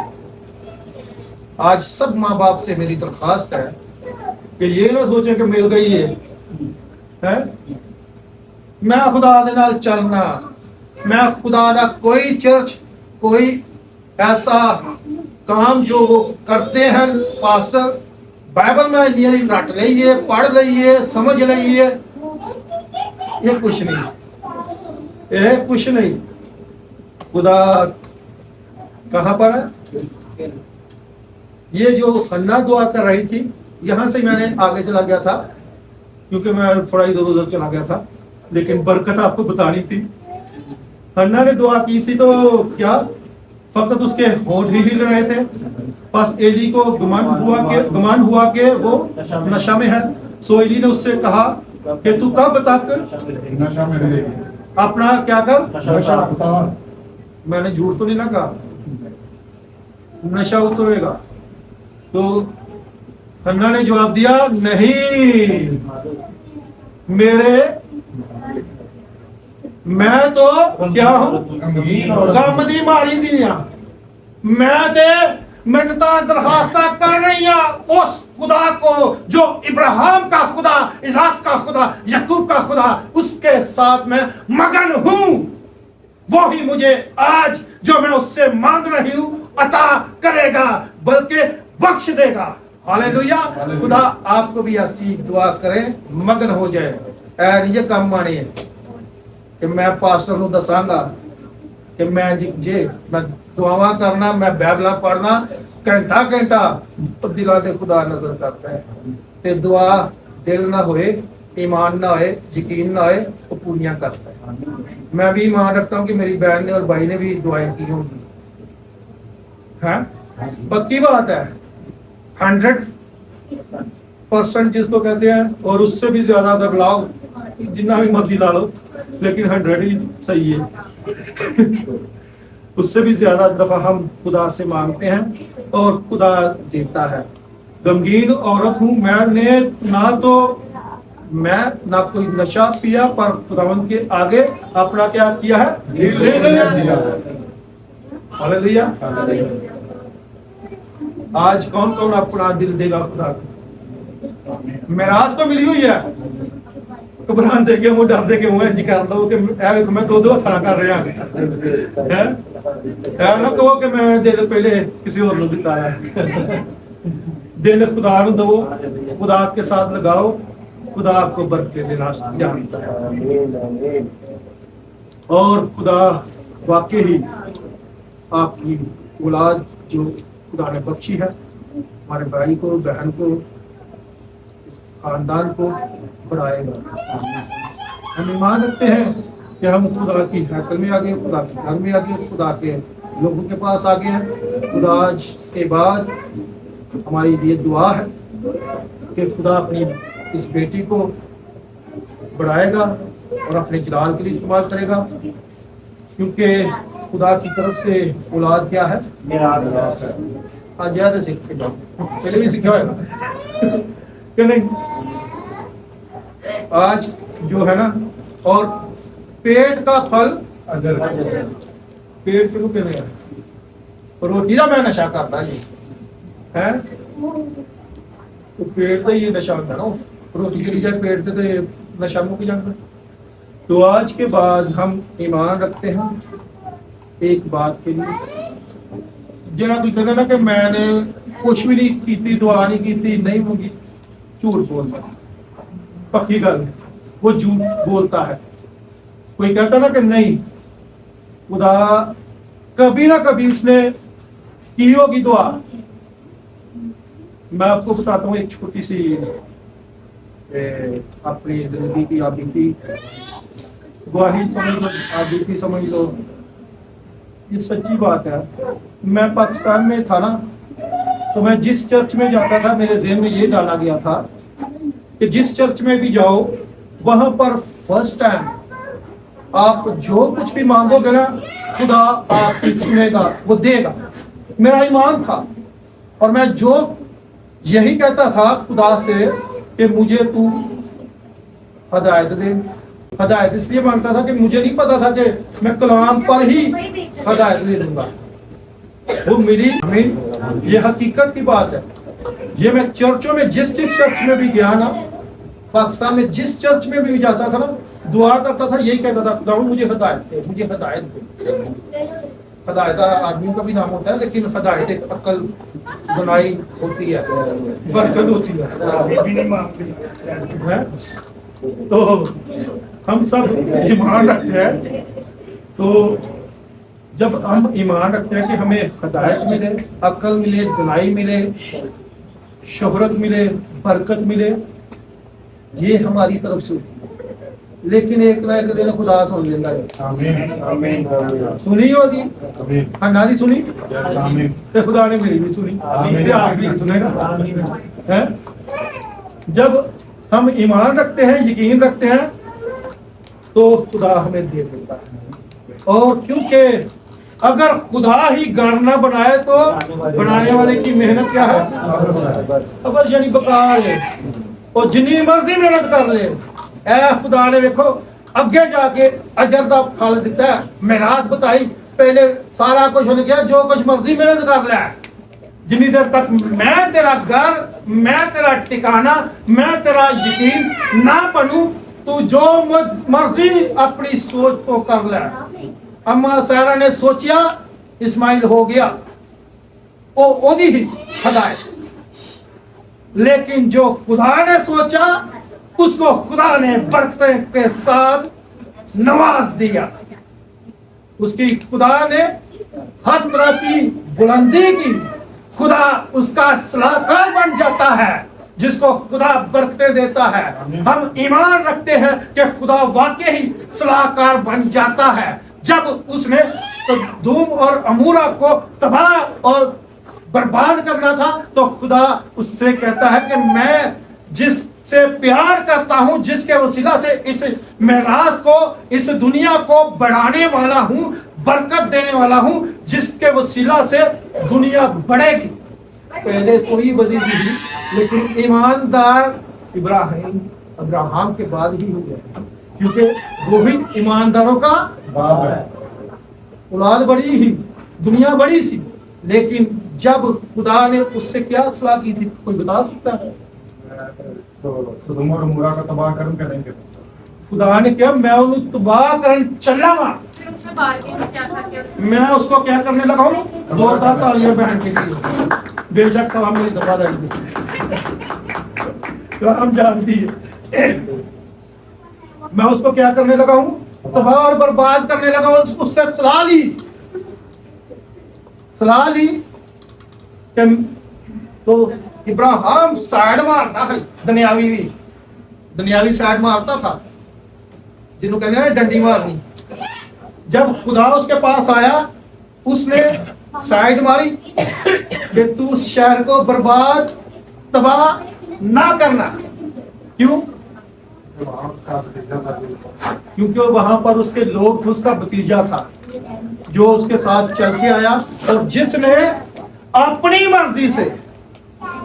आज सब माँ बाप से मेरी दरख्वास्त है कि ये ना सोचें कि मिल गई है मैं खुदा दे नाल चलना, मैं खुदा दा कोई चर्च कोई ऐसा काम जो वो करते हैं पास्टर बाइबल में लिए रट लीजिए पढ़ लीजिए समझ लीजिए ये कुछ नहीं, ये कुछ नहीं। खुदा कहाँ पर है? ये जो हन्ना दुआ कर रही थी यहाँ से मैंने आगे चला गया था क्योंकि मैं थोड़ा इधर उधर चला गया था, लेकिन बरकत आपको बतानी थी। हन्ना ने दुआ की थी तो क्या फकत उसके होंठ ही हिल रहे थे, बस एली को गुमान हुआ कि वो नशा में है। सो एली ने उससे कहा कि तू कब तक नशा में रहेगी, अपना क्या कर नशा उतार। मैंने झूठ तो नहीं ना कहा, नशा उतरेगा। तो हन्ना ने जवाब दिया नहीं मेरे मैं तो क्या हूं गम दी मारी दी मैं ते मिन्नतां दरखास्तां कर रही हूं उस खुदा को जो इब्राहिम का खुदा, इसहाक का खुदा, याकूब का खुदा, उसके साथ मैं मगन हूं। वो ही मुझे आज जो मैं उससे मांग रही हूं अता करेगा बल्कि बख्श देगा। हालेलुया। खुदा आपको भी ऐसी दुआ करे मगन हो जाए। ऐ ये काम माने कि मैं पास्टर ਨੂੰ ਦੱਸਾਂਗਾ कि मैं जे मैं दुआवां करना मैं बाइबल पढ़ना घंटा घंटा दिलों ਦੇ खुदा नजर करता है ते दुआ दिल ना होए ईमान ना होए यकीन ना होए वो पूरियां करता है। मैं भी ईमान रखता हूँ कि मेरी बहन ने और भाई ने भी दुआएं की होंगी, हैं पक्की बात है 100% जिसको कहते हैं और उससे भी ज्यादा अगर लाओ जितना भी मर्जी ला लो लेकिन 100 ही सही है उससे भी ज्यादा दफा हम खुदा से मांगते हैं और खुदा देता है। गमगीन औरत हूँ मैंने मैं ना कोई नशा पिया पर खुदावंद के आगे अपना क्या किया है हालेलुया। आज कौन कौन अपना दिल देगा खुदा को? मिरास तो मिली हुई है, घबरान दे के वो डर दे के वो इंज कर लो कि देखो मैं दो हथां कर रहा है ना कहो कि मैं दिल पहले किसी और को दिता है। दिल खुदा को दो, खुदा के साथ लगाओ, खुदा आपको बरकत देना जानता है। और खुदा वाकई ही आपकी औलाद जो खुदा ने बख्शी है हमारे भाई को बहन को खानदान को बढ़ाएगा। हम ईमान रखते हैं कि हम खुदा की हैकल में आ गए, खुदा के घर में आ गए, खुदा के लोगों के पास आ गए हैं। खुदा आज के बाद हमारी ये दुआ है कि खुदा अपनी इस बेटी को बढ़ाएगा और अपने जलाल के लिए इस्तेमाल करेगा क्योंकि खुदा की तरफ से औलाद क्या है मिरास है। आज ज्यादा सीख के पहले भी सीखा होगा कि नहीं। आज जो है ना और पेट का फल अजर पेट क्यों कहने हैं रोटी का मैं नशा करता जी है तो पेट का ये नशा होता ना रोटी चली जाए पेट से तो नशा मुक जाता। तो आज के बाद हम ईमान रखते हैं एक बात के लिए जरा कोई कहता ना कि मैंने कुछ भी नहीं की दुआ नहीं की नहीं मंगी झूठ बोलता पक्की गल वो झूठ बोलता है। कोई कहता ना कि नहीं खुदा कभी ना कभी उसने की होगी दुआ। मैं आपको बताता हूँ एक छोटी सी अपनी जिंदगी की आप बीती गवाही समझ लो, आप बीती समझ लो, ये सच्ची बात है। मैं पाकिस्तान में था ना, तो मैं जिस चर्च में जाता था मेरे ज़हन में ये डाला गया था कि जिस चर्च में भी जाओ वहां पर फर्स्ट टाइम आप जो कुछ भी मांगोगे ना खुदा आपकी सुनेगा, वो देगा। मेरा ईमान था और मैं जो यही कहता था खुदा से कि मुझे तू हदायत दे। हदायत इसलिए मांगता था कि मुझे नहीं पता था कि मैं कलाम पर ही हदायत ले लूंगा, वो मिली हमें। ये हकीकत की बात है। ये मैं चर्चों में जिस चर्च में भी गया ना, पाकिस्तान में जिस चर्च में भी जाता था ना, दुआ करता था, यही कहता था खुदा मुझे हदायत दे, मुझे हदायत दे। हदायत आदमी का भी नाम होता है, लेकिन हदायत एक अकल बनाई होती है, बरकत होती ये भी नहीं मांगते। है। तो हम सब ईमान रखते हैं। तो जब हम ईमान रखते हैं कि हमें हदायत मिले, अकल मिले, दिलाई मिले, शोहरत मिले, बरकत मिले, ये हमारी तरफ से। लेकिन एक ना एक दिन खुदा सुन लेगा। आमीन आमीन सुनी होगी, आमीन हन्ना दी सुनी, आमीन तो खुदा ने मेरी भी सुनी, आमीन। आप भी सुनेगा। है? जब हम ईमान रखते हैं, यकीन रखते हैं, तो खुदा हमें दे देता है। और क्योंकि अगर खुदा ही गाना बनाए तो बनाने वाले की मेहनत क्या है? अब यानी बेकार है। और जितनी मर्जी मेहनत कर ले, ऐ खुदा ने देखो अगे जाके अजर का फल दिता है, मिरास बताई, पहले सारा कुछ होने गया, जो कुछ मर्जी मेहनत कर ले, जितनी देर तक मैं तेरा घर, मैं तेरा ठिकाना, मैं तेरा यकीन ना बनूं, तू जो मर्जी अपनी सोच तो कर ले। अम्मा सारा ने सोचिया, इस्माइल हो गया, वो ओदी ही हदायत। लेकिन जो खुदा ने सोचा उसको खुदा ने बरकत के साथ नवाज दिया। उसकी खुदा ने हर तरह की बुलंदी की। खुदा उसका सलाहकार बन जाता है, जिसको खुदा बरकतें देता है। हम ईमान रखते हैं कि खुदा वाकई ही सलाहकार बन जाता है। जब उसने सदूम और अमूरा को तबाह और बर्बाद करना था, तो खुदा उससे कहता है कि मैं जिससे प्यार करता हूं, जिसके वसीला से इस मेराज को, इस दुनिया को बढ़ाने वाला हूं, बरकत देने वाला हूं, जिसके वसीला से दुनिया बढ़ेगी। पहले कोई बदी थी, लेकिन ईमानदार इब्राहिम के बाद ही हुए, क्योंकि वो भी ईमानदारों का बाप है। औलाद बड़ी ही, दुनिया बड़ी सी। लेकिन जब खुदा ने उससे क्या सलाह की थी, कोई बता सकता है? तो सदोम और अमोरा का तबाह करम करेंगे। खुदा ने क्या, मैं उन्हें तबाह करन चलावा। फिर उसने बार्गेन क्या था, क्या मैं उसको क्या करने लगा हूँ? जोरदार तालियां बहन के लिए। बेशक सलाम मेरी दबा देगी, तो हम जानती है। मैं उसको क्या करने लगा हूँ? तबाह और बर्बाद करने लगा हूँ। उससे सलाह ली कि तो इब्राहिम साइड मारता है, दुनियावी साइड मारता था, जिन्हों कहने हैं डंडी मारनी। जब खुदा उसके पास आया, उसने साइड मारी कि तू उस शहर को बर्बाद तबाह ना करना। क्यों? क्योंकि वहां पर उसके लोग, उसका भतीजा था जो उसके साथ चल के आया, और जिसने अपनी मर्जी से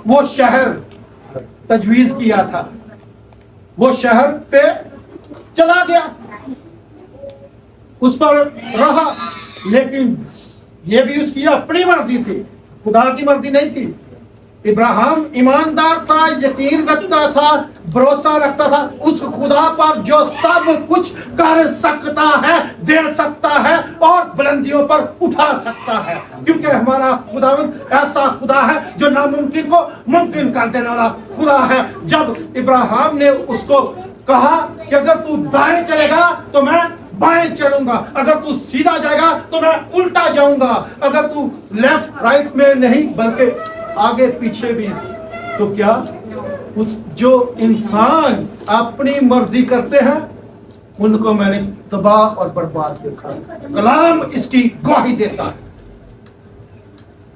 वो शहर तजवीज किया था, वो शहर पे चला गया, उस पर रहा। लेकिन ये भी उसकी अपनी मर्जी थी, खुदा की मर्जी नहीं थी। इब्राहिम ईमानदार था, यकीन रखता था, भरोसा रखता था उस खुदा पर जो सब कुछ कर सकता है, दे सकता है और बुलंदियों पर उठा सकता है। क्योंकि हमारा खुदावंद ऐसा खुदा है जो नामुमकिन को मुमकिन कर देने वाला खुदा है। जब इब्राहिम ने उसको कहा कि अगर तू दाएं चलेगा तो मैं बाएं चलूंगा, अगर तू सीधा जाएगा तो मैं उल्टा जाऊंगा, अगर तू लेफ्ट राइट में नहीं बल्कि आगे पीछे भी। तो क्या उस जो इंसान अपनी मर्जी करते हैं उनको मैंने तबाह और बर्बाद देखा। कलाम इसकी गवाही देता है।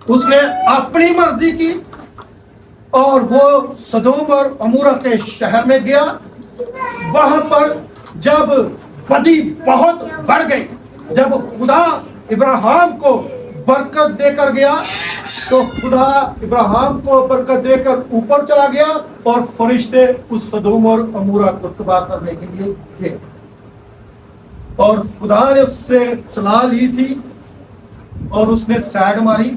उसने अपनी मर्जी की और वो सदोम और अमूरा के शहर में गया। वहां पर जब बदी बहुत बढ़ गई, जब खुदा इब्राहिम को बरकत देकर गया तो खुदा इब्राहिम को बरकत देकर ऊपर चला गया और फरिश्ते उस सदोम और अमूरा को तबाह करने के लिए गए। और खुदा ने उससे सलाह ली थी और उसने सैड मारी।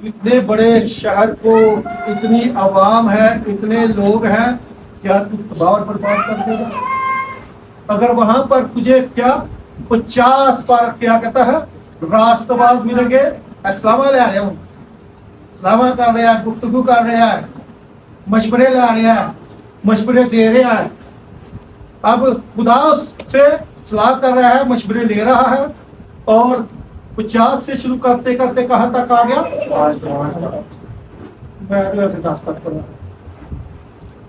इतने बड़े शहर को, इतनी आवाम है, इतने लोग हैं, क्या तू तबाह और बर्बाद कर देगा? अगर वहां पर तुझे क्या 50 पर क्या कहता है रास्तबाज मिलेंगे, अस्सलाम ले आ रहे हूँ, सलामा कर रहा है, गुफ्तगू कर रहा है, मशवरे ला रहा है, मशवरे दे रहा है। अब खुदा से सलाह कर रहा है, मशवरे ले रहा है और 50 से शुरू करते करते कहाँ तक आ गया? 5 मैं अगले से 10 तक पढ़ा।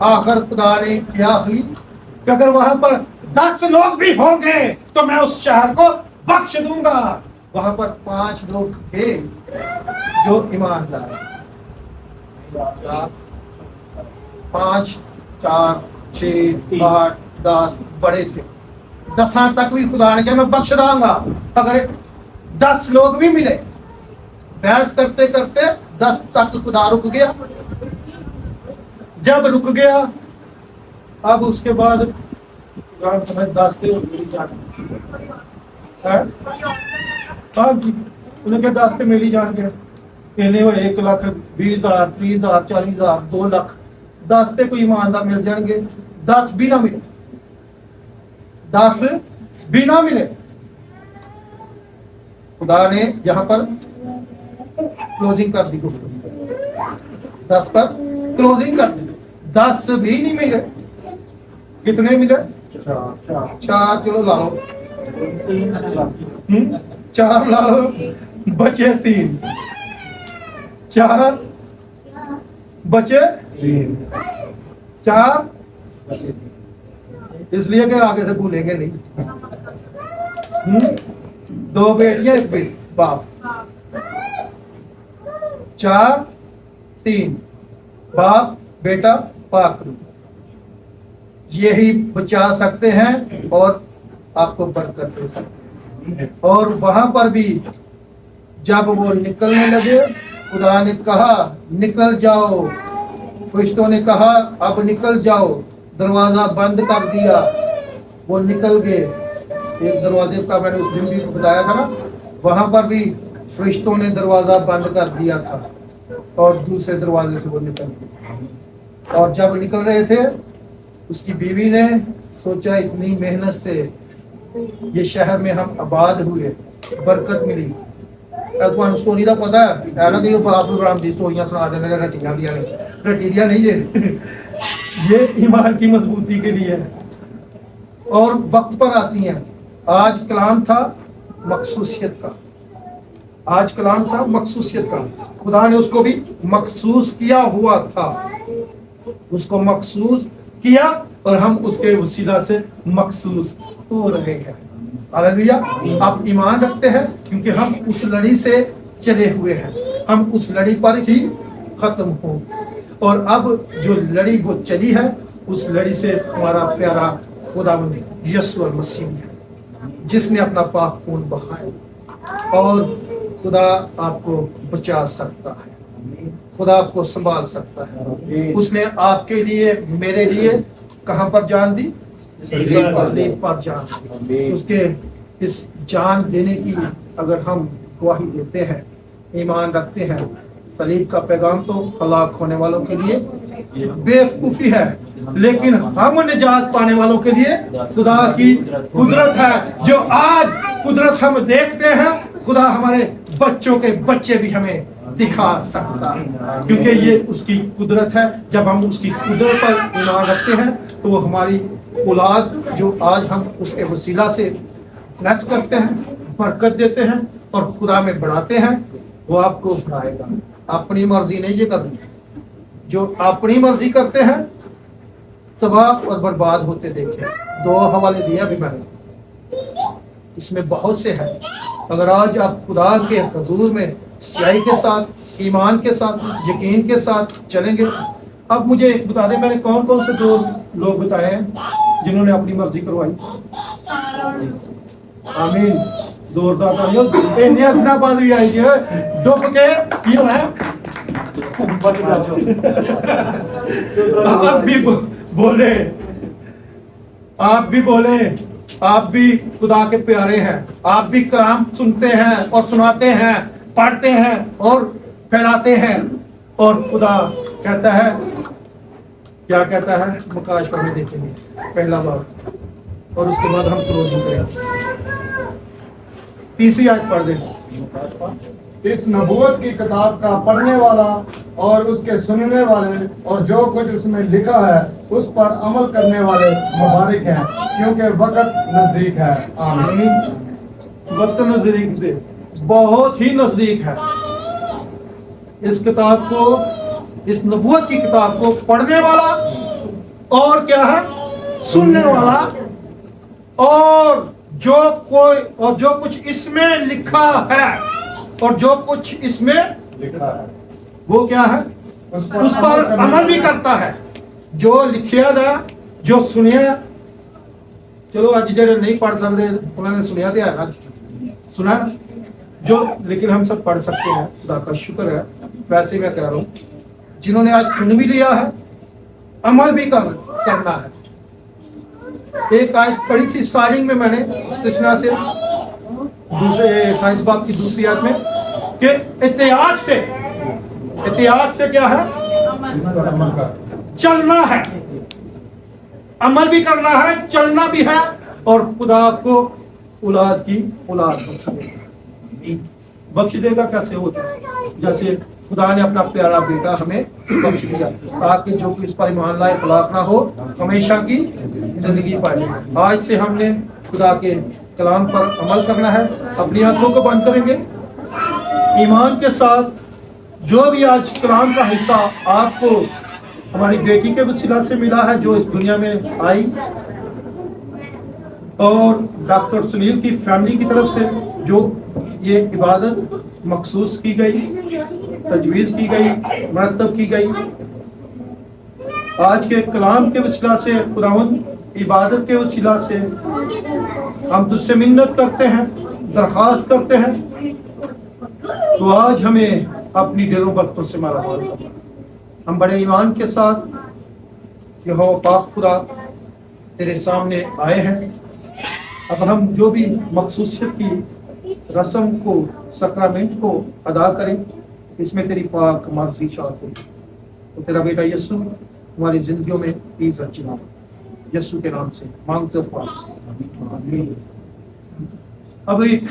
आखिर खुदा ने क्या हुई कि अगर वहां पर 10 लोग भी होंगे तो मैं उस शहर को बख्श दूंगा। वहां पर 5 लोग थे जो ईमानदार, 5, 4, 6, 8, 10 बड़े थे। 10 तक भी खुदा ने कहा मैं बख्श दूंगा। अगर 10 लोग भी मिले, बहस करते करते 10 तक खुदा रुक गया। जब रुक गया अब उसके बाद 10 के मेरी जान है। हाँ जी, उन्हें क्या 10 के मेरी जान गया। इन्हें बड़े 1,20,000, 30,000, 40,000, 2 लाख 10 ते कोई ईमानदार मिल जाएंगे। 10 भी ना मिले, 10 भी ना मिले। खुदा ने यहाँ पर क्लोजिंग कर दी गुफ्तगू, 10 पर क्लोजिंग कर दी। 10 भी नहीं मिले। कितने मिले? 4 चलो ला लो, 4 ला लो, बचे 3। 4 बचे 4, इसलिए कि आगे से भूलेंगे नहीं। 2 बेटियां 1 बेटी बाप, 4, 3 बाप बेटा पाकरू, यही बचा सकते हैं और आपको बरकत दे सकते हैं। और वहां पर भी जब वो निकलने लगे, खुदा ने कहा निकल जाओ, फरिश्तों ने कहा अब निकल जाओ, दरवाजा बंद कर दिया। वो निकल गए। एक दरवाजे का मैंने उस दिन भी बताया था ना, वहां पर भी फरिश्तों ने दरवाजा बंद कर दिया था और दूसरे दरवाजे से वो निकल गए। और जब निकल रहे थे उसकी बीवी ने सोचा इतनी मेहनत से ये शहर में हम आबाद हुए, बरकत मिली। ਤੁਹਾਨੂੰ स्टोरी ਦਾ पता है ना कि बाप इब्राहिम की स्टोरियां सुना देने ने, रट्टियां दियां ने, रट्टी दियां नहीं ये ईमान की मजबूती के लिए है और वक्त पर आती हैं। आज कलाम था मखसूसियत का, आज कलाम था मखसूसियत का। खुदा ने उसको भी मखसूस किया हुआ था, उसको मखसूस किया और हम उसके वसीला से मखसूस हो रहे हैं। हालेलुया। आप ईमान रखते हैं क्योंकि हम उस लड़ी से चले हुए हैं, हम उस लड़ी पर ही खत्म हो। और अब जो लड़ी वो चली है उस लड़ी से हमारा प्यारा खुदावंद यीशु मसीह है जिसने अपना पाक खून बहाया। और खुदा आपको बचा सकता है, खुदा आपको संभाल सकता है। उसने आपके लिए, मेरे लिए कहां पर जान दी? सलीब पर जान दी। उसके इस जान देने की अगर हम गवाही देते हैं, ईमान रखते हैं, सलीब का पैगाम तो हलाक होने वालों के लिए बेवकूफी है, लेकिन हम निजात पाने वालों के लिए खुदा की कुदरत है। जो आज कुदरत हम देखते हैं, खुदा हमारे बच्चों के बच्चे भी हमें दिखा सकता है, क्योंकि ये उसकी कुदरत है। जब हम उसकी कुदरत पर ईमान रखते हैं तो वो हमारी औलाद जो आज हम उसके वसीला से ब्लेस करते हैं, बरकत देते हैं और खुदा में बढ़ाते हैं, वो आपको बढ़ाएगा। अपनी मर्जी नहीं ये करनी, जो अपनी मर्जी करते हैं तबाह और बर्बाद होते देखे। 2 हवाले दिया भी मैंने, इसमें बहुत से हैं। अगर आज आप खुदा के हजूर में सच्चाई के साथ, ईमान के साथ, यकीन के साथ चलेंगे। अब मुझे एक बता दें, मैंने कौन कौन से 2 लोग बताए हैं जिन्होंने अपनी मर्जी करवाई? सारा और आमीन, जोरदार तालियों। इन्हें अपना बात भी आई है डुब के क्यों है आप भी बोले, आप भी बोले, आप भी खुदा के प्यारे हैं, आप भी कलाम सुनते हैं और सुनाते हैं, पढ़ते हैं और फैलाते हैं। और खुदा कहता है, क्या कहता है? मुकाशवा में देखेंगे पहला बार और उसके बाद हम क्लोजिंग करेंगे। तीसरी आयत पढ़ देंगे। इस नबूवत की किताब का पढ़ने वाला और उसके सुनने वाले और जो कुछ उसमें लिखा है उस पर अमल करने वाले मुबारक हैं, क्योंकि वक्त नजदीक है। आमीन। वक्त नजदीक से बहुत ही नजदीक है। इस किताब को, इस नबूवत की किताब को पढ़ने वाला और क्या है? सुनने वाला, और जो कुछ इसमें लिखा है, और जो कुछ इसमें लिखा है वो क्या है? उस पर अमल भी करता है। जो लिखिया था, जो सुनिया, चलो अज जेडे नहीं पढ़ सकते उन्होंने सुनिया तो है ना, सुना जो, लेकिन हम सब पढ़ सकते हैं, खुदा का शुक्र है। वैसे मैं कह रहा हूँ, जिन्होंने आज सुन भी लिया है, अमल भी करना है। एक आयत पढ़ी थी स्टार्टिंग में मैंने इस्तिस्ना से, दूसरे साइंस बाब की दूसरी आयत में, कि एहतियात से क्या है? इस पर अमल कर। चलना है, अमल भी करना है, चलना भी है, और खुदा आपको औलाद की औलाद बख्श देगा। कैसे होता है? जैसे खुदा ने अपना प्यारा बेटा हमें बख्श दिया ताकि जो कि इस पर ईमान लाए हलाक ना हो, हमेशा की जिंदगी पाए। आज से हमने खुदा के कलाम पर अमल करना है। अपनी आंखों को बंद करेंगे, ईमान के साथ जो भी आज कलाम का हिस्सा आपको हमारी बेटी के वसीला से मिला है, जो इस दुनिया में आई, और डॉक्टर सुनील की फैमिली की तरफ से जो ये इबादत मखसूस की गई, तजवीज़ की गई, मरतब की गई, आज के कलाम के वसीला से, खुदावंद इबादत के वसीला से हम तुझसे मिन्नत करते हैं, दरख्वास्त करते हैं, तो आज हमें अपनी डेरों बरतों से माला माल करना। हम बड़े ईमान के साथ यहोवा पाक खुदा तेरे सामने आए हैं। अब हम जो भी मखसूसियत की रस्म को, सक्रामेंट को अदा करें, इसमें तेरी पाक मर्जी शामिल हो। तो तेरा बेटा यीशु हमारी जिंदगियों में इज्जत चला, यीशु के नाम से मांगते हो। आमीन। अब एक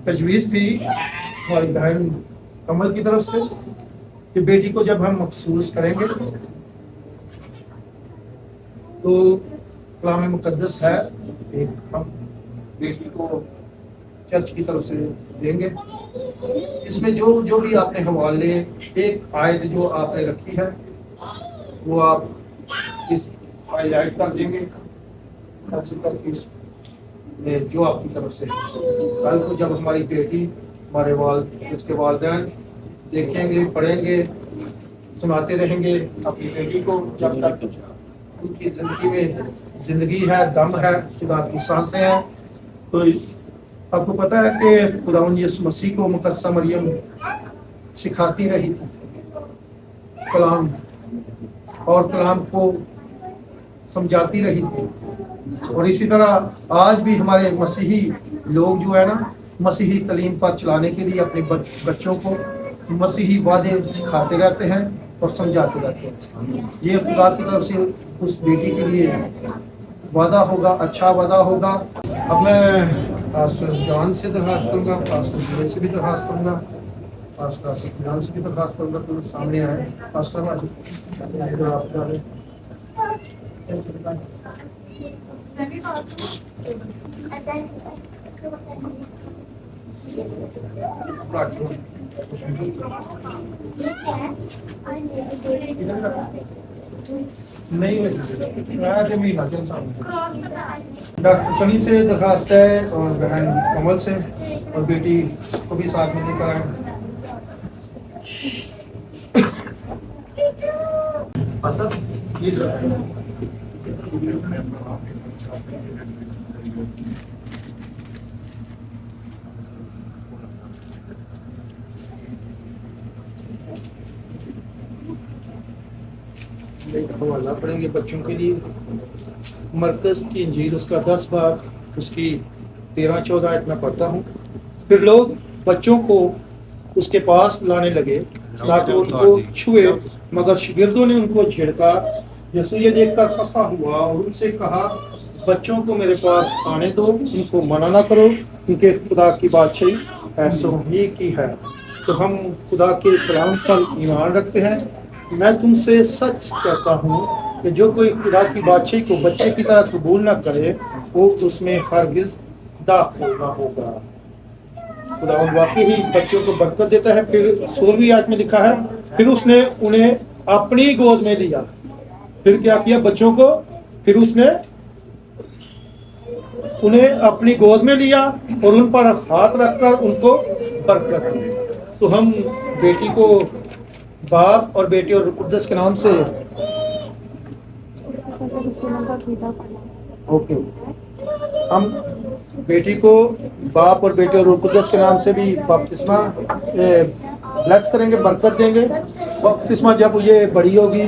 तजवीज़ थी हमारी बहन कमल की तरफ से कि बेटी को जब हम मखसूस करेंगे तो कलाम मुकद्दस है, एक हम बेटी को चर्च की तरफ से देंगे। इसमें जो भी आपने हवाले, एक आयत जो आपने रखी है वो आप इस हाईलाइट कर देंगे, ऐसे करके इसमें जो आपकी तरफ से कल को जब हमारी बेटी, हमारे उसके वालिदैन देखेंगे, पढ़ेंगे, सुनाते रहेंगे अपनी बेटी को, जब तक उनकी जिंदगी में जिंदगी है, दम है, खुदा की सांसें हैं। तो आपको पता है कि खुदावंद यीशु मसीह को मुकद्दस मरियम सिखाती रही थी कलाम, और कलाम को समझाती रही थी। और इसी तरह आज भी हमारे मसीही लोग जो है ना, मसीही तालीम पर चलाने के लिए अपने बच्चों को मसीही वादे सिखाते रहते हैं और समझाते रहते हैं। ये खुदा की तरफ से उस बेटी के लिए वादा होगा, अच्छा वादा होगा। अब मैं पास्टर जॉन से दरखास्त करूँगा, पास्टर जुबैर से भी दरखास्त करूँगा, पास्टर सफियान से भी दरखास्त करूँगा तो सामने आए। पास्टर आप सभी बात नहीं डॉक्टर सनी से दरखास्त है और बहन कमल से और बेटी को भी साथ में लेकर आए। ये सर हवाला पढ़ेंगे बच्चों के लिए। मरकज की इंजील उसका 10 बाब उसकी 13-14 आयत में पढ़ता हूँ। फिर लोग बच्चों को उसके पास लाने लगे ताकि उनको छुए, मगर शागिर्दों ने उनको झिड़का। यीशु ये देखकर खफा हुआ और उनसे कहा, बच्चों को मेरे पास आने दो, उनको मना ना करो, क्योंकि खुदा की बादशाही ऐसों ही की है। तो हम खुदा के कलाम पर ईमान रखते हैं। मैं तुमसे सच कहता हूँ कि जो कोई खुदा की बादशाही को बच्चे की तरह कबूल ना करे वो उसमें हरगिज दाखिल ना होगा। खुदा वाकई ही बच्चों को बरकत देता है। फिर 16वीं आयत में लिखा है, फिर उसने उन्हें अपनी गोद में लिया। फिर क्या किया बच्चों को? फिर उसने उन्हें अपनी गोद में लिया और उन पर हाथ रखकर उनको बरकत दी। तो हम बेटी को बाप और बेटी और कुद्दस के नाम से ओके हम बेटी को बाप और बेटे और कुद्दस के नाम से भी बपतिस्मा ब्लेस करेंगे, बरकत देंगे। बपतिस्मा जब ये बड़ी होगी,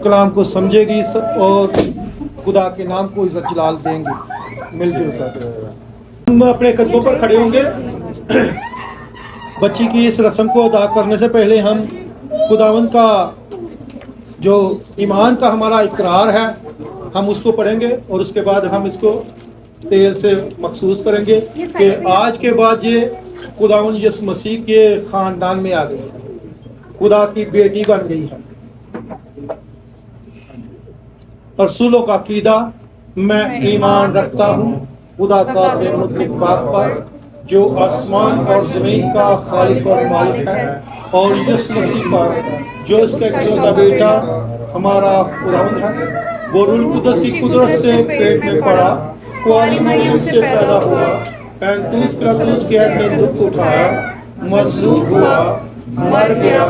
कलाम को समझेगी और खुदा के नाम को इज्जत जलाल देंगे। मिलजुल कर हम अपने कदमों पर खड़े होंगे। बच्ची की इस रस्म को अदा करने से पहले हम खुदावंद का जो ईमान का हमारा इकरार है हम उसको पढ़ेंगे और उसके बाद हम इसको तेल से मखसूस करेंगे कि आज के बाद ये खुदावंद यीशु मसीह के ख़ानदान में आ गई है, खुदा की बेटी बन गई है। रसूलों का कीदा, मैं ईमान रखता हूँ खुदा का मुतलक बाप पर जो आसमान और ज़मीन का खालिक और मालिक है, और यीशु मसीह पर जो इसका इकलौता बेटा हमारा खुदावंद है। वो रूह कुदस की कुदरत से पेट में पड़ा, कुआरी मरियम से पैदा हुआ, पैंतीस पिलातुस के हाथ में दुख उठाया, मसलूब हुआ, मर गया,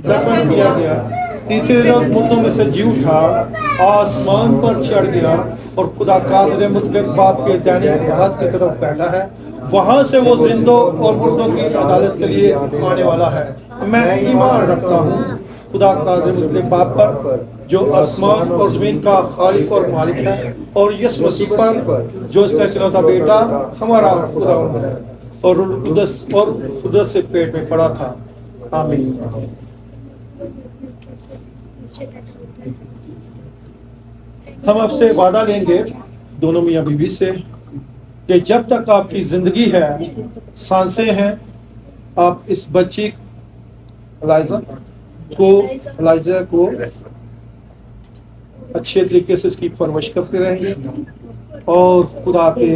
दफन किया गया, तीसरे रोज मुर्दों में से जी उठा, आसमान पर चढ़ गया और खुदा कादिर मुतलक बाप के दाहिने हाथ की तरफ बैठा है। वहां से वो जिंदों और मुर्दों की अदालत के लिए आने वाला है। मैं ईमान रखता हूँ खुदा कादिर मुतलक बाप पर जो आसमान और जमीन का खालिक और मालिक है, और यीशु मसीह पर जो इसका इकलौता बेटा हमारा खुदावंद है और कुदरत से पेट में पड़ा था। आमीन। हम आपसे वादा लेंगे दोनों मियाँ बीवी से कि जब तक आपकी जिंदगी है, सांसें हैं, आप इस बच्ची एलाइजा को अच्छे तरीके से इसकी परवरिश करते रहेंगे और खुदा के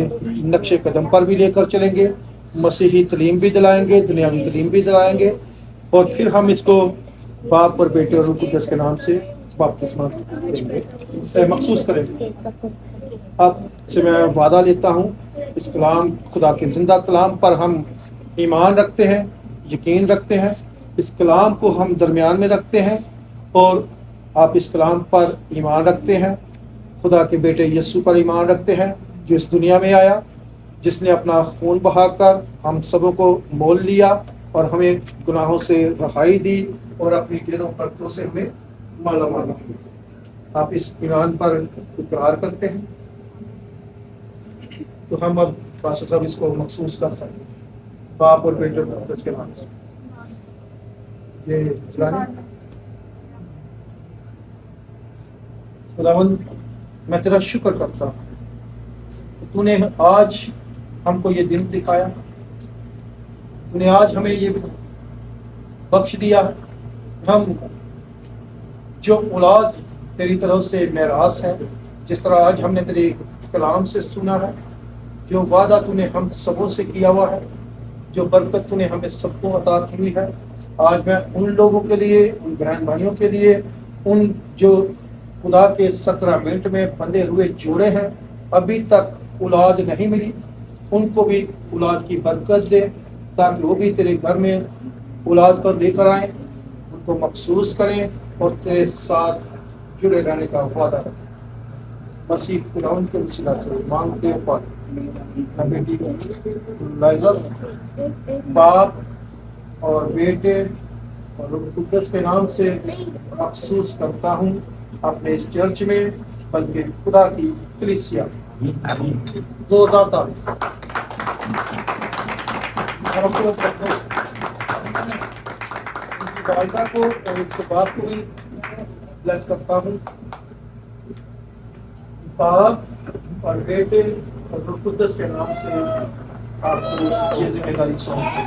नक्शे कदम पर भी लेकर चलेंगे। मसीही तलीम भी दिलाएंगे, दुनियावी तलीम भी दिलाएंगे, और फिर हम इसको बाप और बेटे और रूह कुदस के नाम से बपतिस्मा देंगे, मखसूस करेंगे। अब से मैं वादा लेता हूँ इस कलाम, खुदा के जिंदा कलाम पर हम ईमान रखते हैं, यकीन रखते हैं। इस कलाम को हम दरमियान में रखते हैं और आप इस कलाम पर ईमान रखते हैं। खुदा के बेटे यीशु पर ईमान रखते हैं जो इस दुनिया में आया, जिसने अपना खून बहाकर हम सबों को मोल लिया और हमें गुनाहों से रहाई दी और अपनी दिलों पर से हमें माला माला। आप इस ईमान पर इकरार करते हैं तो हम अब पास्टर साहब इसको मखसूस करते हैं बाप और बेटे के नाम से। ये चलाने खुदावंद, मैं तेरा शुक्र करता हूँ, तूने आज हमको ये दिन दिखाया, तूने आज हमें ये बख्श दिया। हम जो औलाद तेरी तरफ से मेरास है, जिस तरह आज हमने तेरे कलाम से सुना है, जो वादा तूने हम सबों से किया हुआ है, जो बरकत तूने हमें सबको अता की हुई है, आज मैं उन लोगों के लिए, उन बहन भाइयों के लिए, उन जो खुदा के सकरामेंट में बंधे हुए जोड़े हैं, अभी तक औलाद नहीं मिली, उनको भी औलाद की बरकत दे, ताकि वो भी तेरे घर में औलाद को लेकर आए, उनको मखसूस करें और तेरे साथ जुड़े रहने का वादा करें। मसीह खुदावन के वसीला से मांगते हैं पर मैं बेटी लाइजा बाप और बेटे और रूह कुद्दस के नाम से मखसूस करता हूँ अपने इस चर्च में, बल्कि खुदा की कलीसिया जोरदार ताली। और अपने उनकी वालिदा को और उसके बाप को भी ब्लेस करता हूँ। बाप और बेटे और रूह कुद्दस के नाम से आपको ये जिम्मेदारी सौंपी।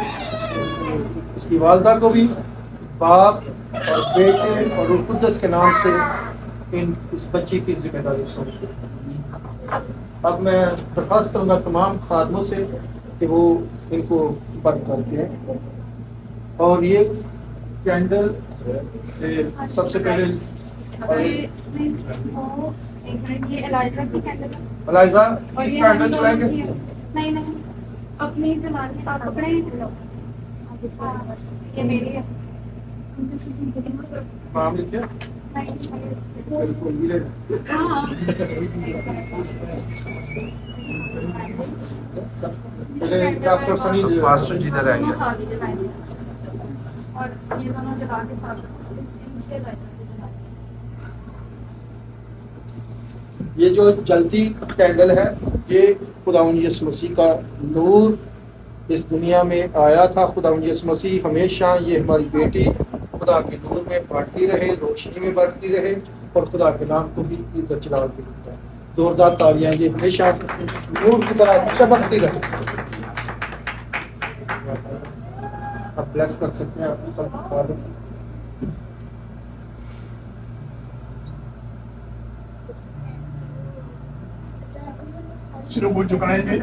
उसकी वालिदा को भी बाप और बेटे और रूह कुद्दस के नाम से इस बच्ची की जिम्मेदारी सौंपी। अब मैं दरख्वास्त करूँगा तमाम खादमों से कि वो इनको बंद करते हैं। और ये कैंडल सबसे पहले ये एलाइजा की कैंडल है। अलाइजा और इस ये कैंडल चलाएंगे। नहीं अपनी जलाने का कपड़े ये मेरी है। नाम लिखिए। बिल्कुल मिले। पहले डॉक्टर सनी जी मास्टर जी इधर आएंगे। और ये दोनों जला के साथ इनसे ये जो जलती कैंडल है, ये खुदावंद यीशु मसीह का नूर इस दुनिया में आया था। खुदावंद यीशु मसीह हमेशा ये हमारी बेटी खुदा के नूर में बढ़ती रहे, रोशनी में बढ़ती रहे और खुदा के नाम को भी इज्जत चलाती रहे। जोरदार तालियां, ये हमेशा नूर की तरह चमकती रहे। आप ब्लेस कर सकते हैं अपने सब। सिर्फ वो झुकाएंगे।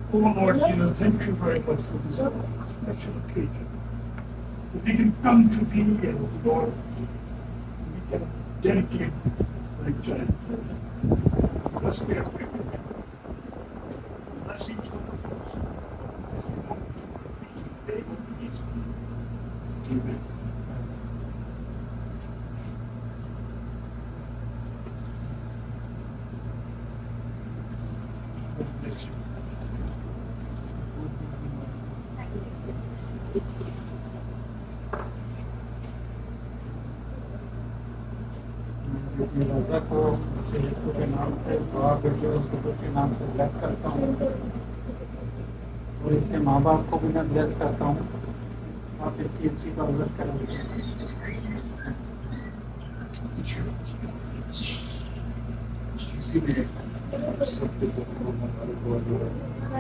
Oh Lord Jesus, thank you very much for this special occasion. We can come to thee and Lord, we can dedicate my child. Bless me and pray with me. Blessings for the first. Amen. Bless you. राजा को यीशु के नाम से और बेटे उसको के नाम से ब्लेस करता हूँ और इसके माँ बाप को भी मैं ब्लेस करता हूँ। आप इसकी अच्छी परवरिश करेंगे।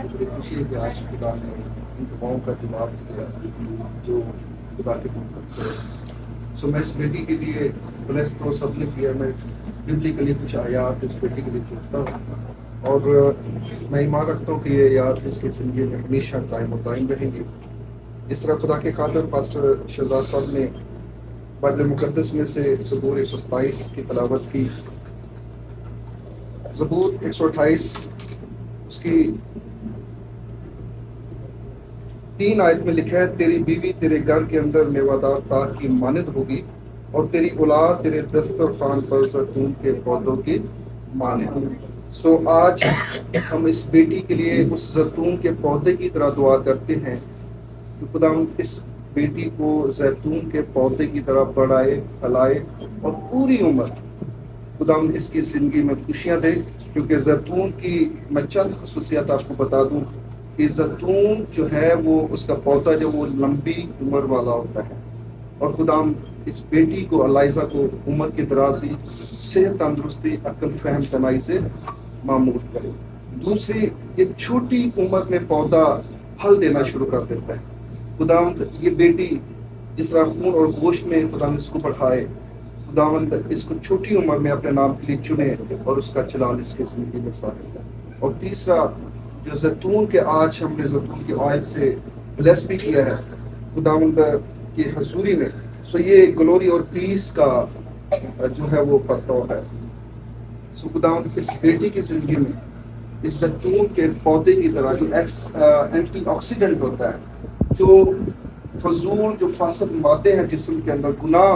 बड़ी खुशी है कि आज खुदा ने इन दुआओं का जवाब दिया जो खुदा के मुंह करते हैं। सो मैं इस बेटी के लिए ब्लेस तो सबने किया, मैं बिजली के लिए कुछ आयात इस बेटी के लिए चुनता हूँ और मैं ईमान रखता हूँ कि ये याद इसकी जिंदगी में हमेशा कायम और दायम रहेंगी। जिस तरह खुदा के खातिर पास्टर शहजाद साहब ने बाइबल मुकद्दस में से ज़बूर 127 की तलावत की। ज़बूर 128 उसकी 3 आयत में लिखा है, तेरी बीवी तेरे घर के अंदर मेवादार तार की मानद होगी और तेरी औलाद तेरे दस्तरखान पर जैतून के पौधों की मानद होगी। सो आज हम इस बेटी के लिए उस जैतून के पौधे की तरह दुआ करते हैं कि खुदा इस बेटी को जैतून के पौधे की तरह बढ़ाए, फैलाए और पूरी उम्र खुदा इसकी ज़िंदगी में खुशियाँ दे। क्योंकि जैतून की मैं चंद खसूसियात आपको बता दूँ कि जैतून जो है वो उसका पौधा जो वो लंबी उम्र वाला होता है और खुदा इस बेटी को अलाइजा को उम्र की दराजी, सेहत, तंदुरुस्ती, अक्ल, फहम, तनाई से मामूर करे। दूसरी, ये छोटी उम्र में पौधा फल देना शुरू कर देता है। खुदा ये बेटी जिस तरह खून और गोश्त में खुदा इसको बढ़ाए खुदावंद इसको छोटी उम्र में अपने नाम के लिए चुने और उसका चलान इसके जिंदगी में साबित है। और तीसरा, जो जैतून के आज हमने जैतून के ऑयल से ब्लेस भी किया है खुदावंद की हजूरी में, सो ये ग्लोरी और पीस का जो है वो पत्तों है। सो खुदावंद इस बेटी की जिंदगी में इस जैतून के पौधे की तरह जो एंटी ऑक्सीडेंट होता है, जो फजूल जो फासद मादे हैं जिस्म के अंदर, गुनाह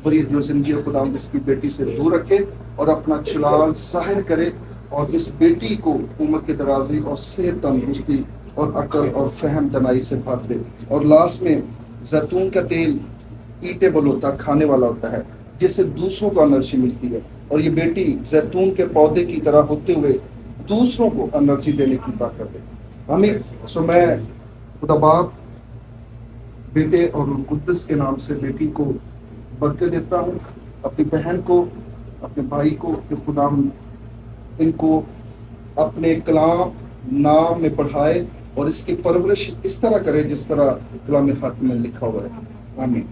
भरी जो जिंदगी खुदावंद इसकी बेटी से दूर रखे और अपना चलाल जाहिर करे और इस बेटी को उम्र के दराजी और सेहत तंदुरुस्ती और अकल और फहम दनाई से भर दे। और लास्ट में जैतून का तेल ईटेबल होता है, खाने वाला होता है, जिससे दूसरों को एनर्जी मिलती है। और ये बेटी जैतून के पौधे की तरह होते हुए दूसरों को एनर्जी देने की ताकत है। आमीन। सो मैं खुदा बाप, बेटे और रूह कुद्दस के नाम से बेटी को बरकत देता हूँ, अपनी बहन को, अपने भाई को, कि खुदा इनको अपने कलाम नाम में पढ़ाए और इसकी परवरिश इस तरह करे जिस तरह कलाम हक में लिखा हुआ है। आमीन।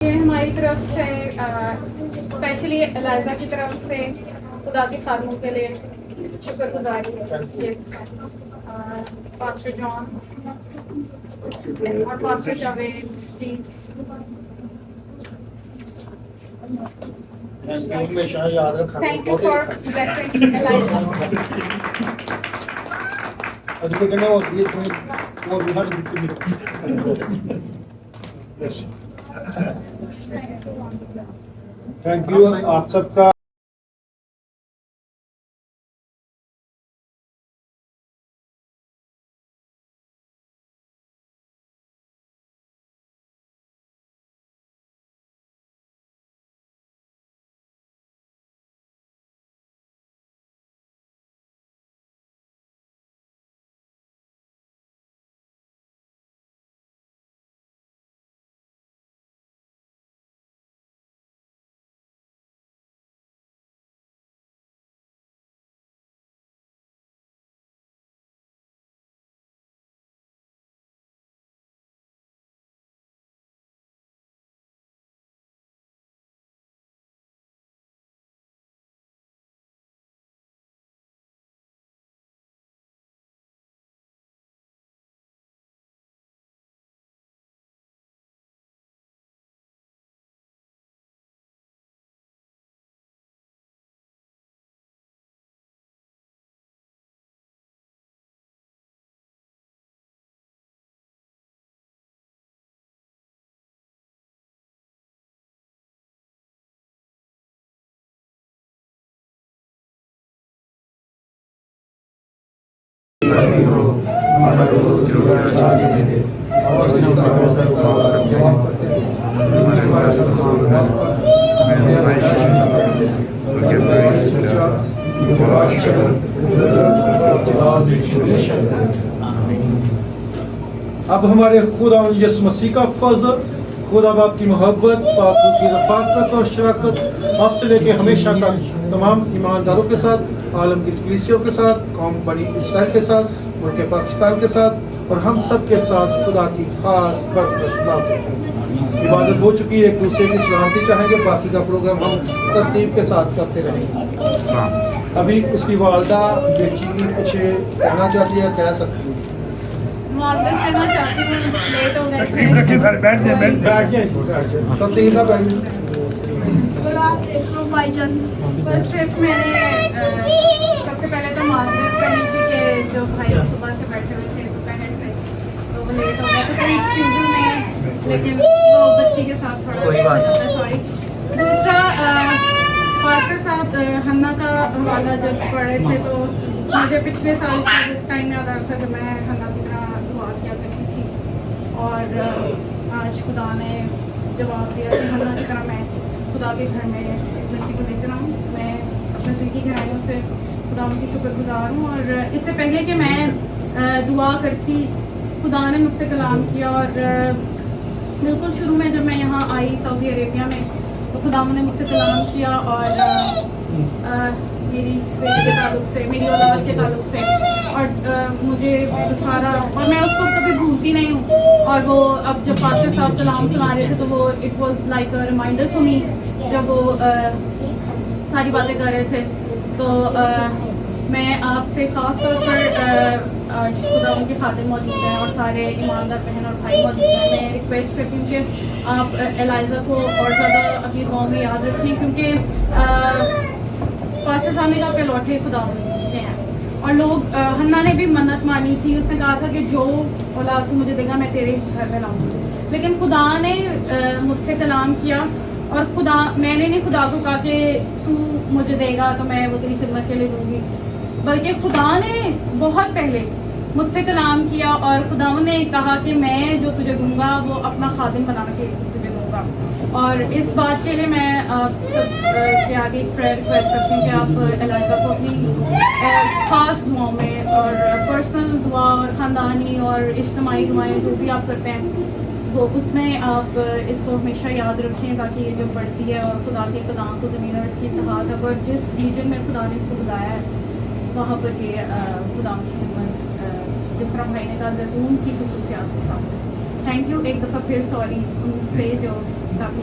ये हमारी तरफ से स्पेशली एलाइजा की तरफ से खुदा के खादमों के लिए शुक्रगुजारी है। पास्टर जॉन और पास्टर जावेद प्लीज। हमेशा याद रखा। Thank you for blessing Eliza. अभी कहना वो ये वो बिहार थैंक यू आप सबका। अब हमारे खुदा यीशु मसीह का फजल, खुदा बाप की मोहब्बत, पाक रूह की रफाकत और शराकत आपसे लेके हमेशा तक तमाम ईमानदारों के साथ, आलम की कलीसियों के साथ, कौम बनी इसराइल के साथ, मुल्क पाकिस्तान के साथ और हम सब के साथ खुदा की खास बरकत नाज़िल हो। इबादत हो चुकी है, एक दूसरे की सलामती चाहेंगे, बाकी का प्रोग्राम हम तरतीब के साथ करते रहेंगे। अभी उसकी वालदा बेटी की कुछ कहना चाहती है, कह सकती है। माजरत करना चाहती हूँ, लेट हो गए तकलीफ रखिए सर, बैठ जाए बैठ जाए तरतीब ना बैठ। बोलो आप देख लो भाईजान। बस सिर्फ मैंने सबसे पहले तो माजरत करनी थी कि जो भाई सुबह से बैठे हुए थे दोपहर से, तो वो लेट हो गया, तो कोई एक्सक्यूज नहीं है, लेकिन वो बच्ची के साथ थोड़ा कोई बात नहीं, सॉरी। दूसरा पास्टर साहब हन्ना का हवाला जब पढ़े थे तो मुझे पिछले साल का टाइम याद आ रहा था जब मैं हन्ना की तरह दुआ किया करती थी, और आज खुदा ने जवाब दिया कि हन्ना की तरह मैं खुदा के घर में इस बच्ची को लेकर आऊँ। मैं अपने दिल की गहराइयों से खुदा की शुक्रगुजार हूँ। और इससे पहले कि मैं दुआ करती, खुदा ने मुझसे कलाम किया, और बिल्कुल शुरू में जब मैं यहाँ आई सऊदी अरेबिया में, तो खुदा ने मुझसे कलाम किया और मेरी बेटी के ताल्लुक से, मेरी औलाद के ताल्लुक से, और मुझे सारा, और मैं उसको कभी भूलती नहीं हूँ। और वो अब जब पास्टर साहब कलाम सुना रहे थे तो वो it was like a reminder for me, जब वो सारी बातें कर रहे थे। तो मैं आपसे ख़ास तौर पर आज खुदा उनके खातिर मौजूद हैं और सारे ईमानदार बहन और भाई मौजूद हैं, मैं रिक्वेस्ट करती हूँ कि आप एलाइजा को और ज़्यादा अपनी दुआओं में याद रखें, क्योंकि पास्टर साहब ने कहा कि लौटे खुदा के हैं, और लोग हन्ना ने भी मन्नत मानी थी, उसने कहा था कि जो औलाद तू मुझे देगा मैं तेरे घर में लाऊंगी। लेकिन खुदा ने मुझसे कलाम किया, और मैंने नहीं खुदा को कहा कि तू मुझे देगा तो मैं वो तेरी खिदमत के लिए दूंगी, बल्कि खुदा ने बहुत पहले मुझसे कलाम किया और खुदा ने कहा कि मैं जो तुझे दूंगा वो अपना खादिम बना के तुझे दूंगा। और इस बात के लिए मैं आप सब के आगे एक प्रेयर रिक्वेस्ट करती हूँ कि आप एलाइजा को अपनी ख़ास दुआओं में और पर्सनल दुआ और ख़ानदानी और इज्तिमाई दुआएँ जो भी आप करते हैं वो उसमें आप इसको हमेशा याद रखें, ताकि ये जो बढ़ती है और खुदा के कलाम को ज़मीन और इसकी इत्तेहाद है, और जिस रीजन में खुदा ने इसको बुलाया है वहाँ पर ये खुदा की खिदमत जिस तरह भाई ने कहा जैतून की खसूसियात के साथ। थैंक यू एक दफ़ा फिर, सॉरी उनसे जो काफ़ी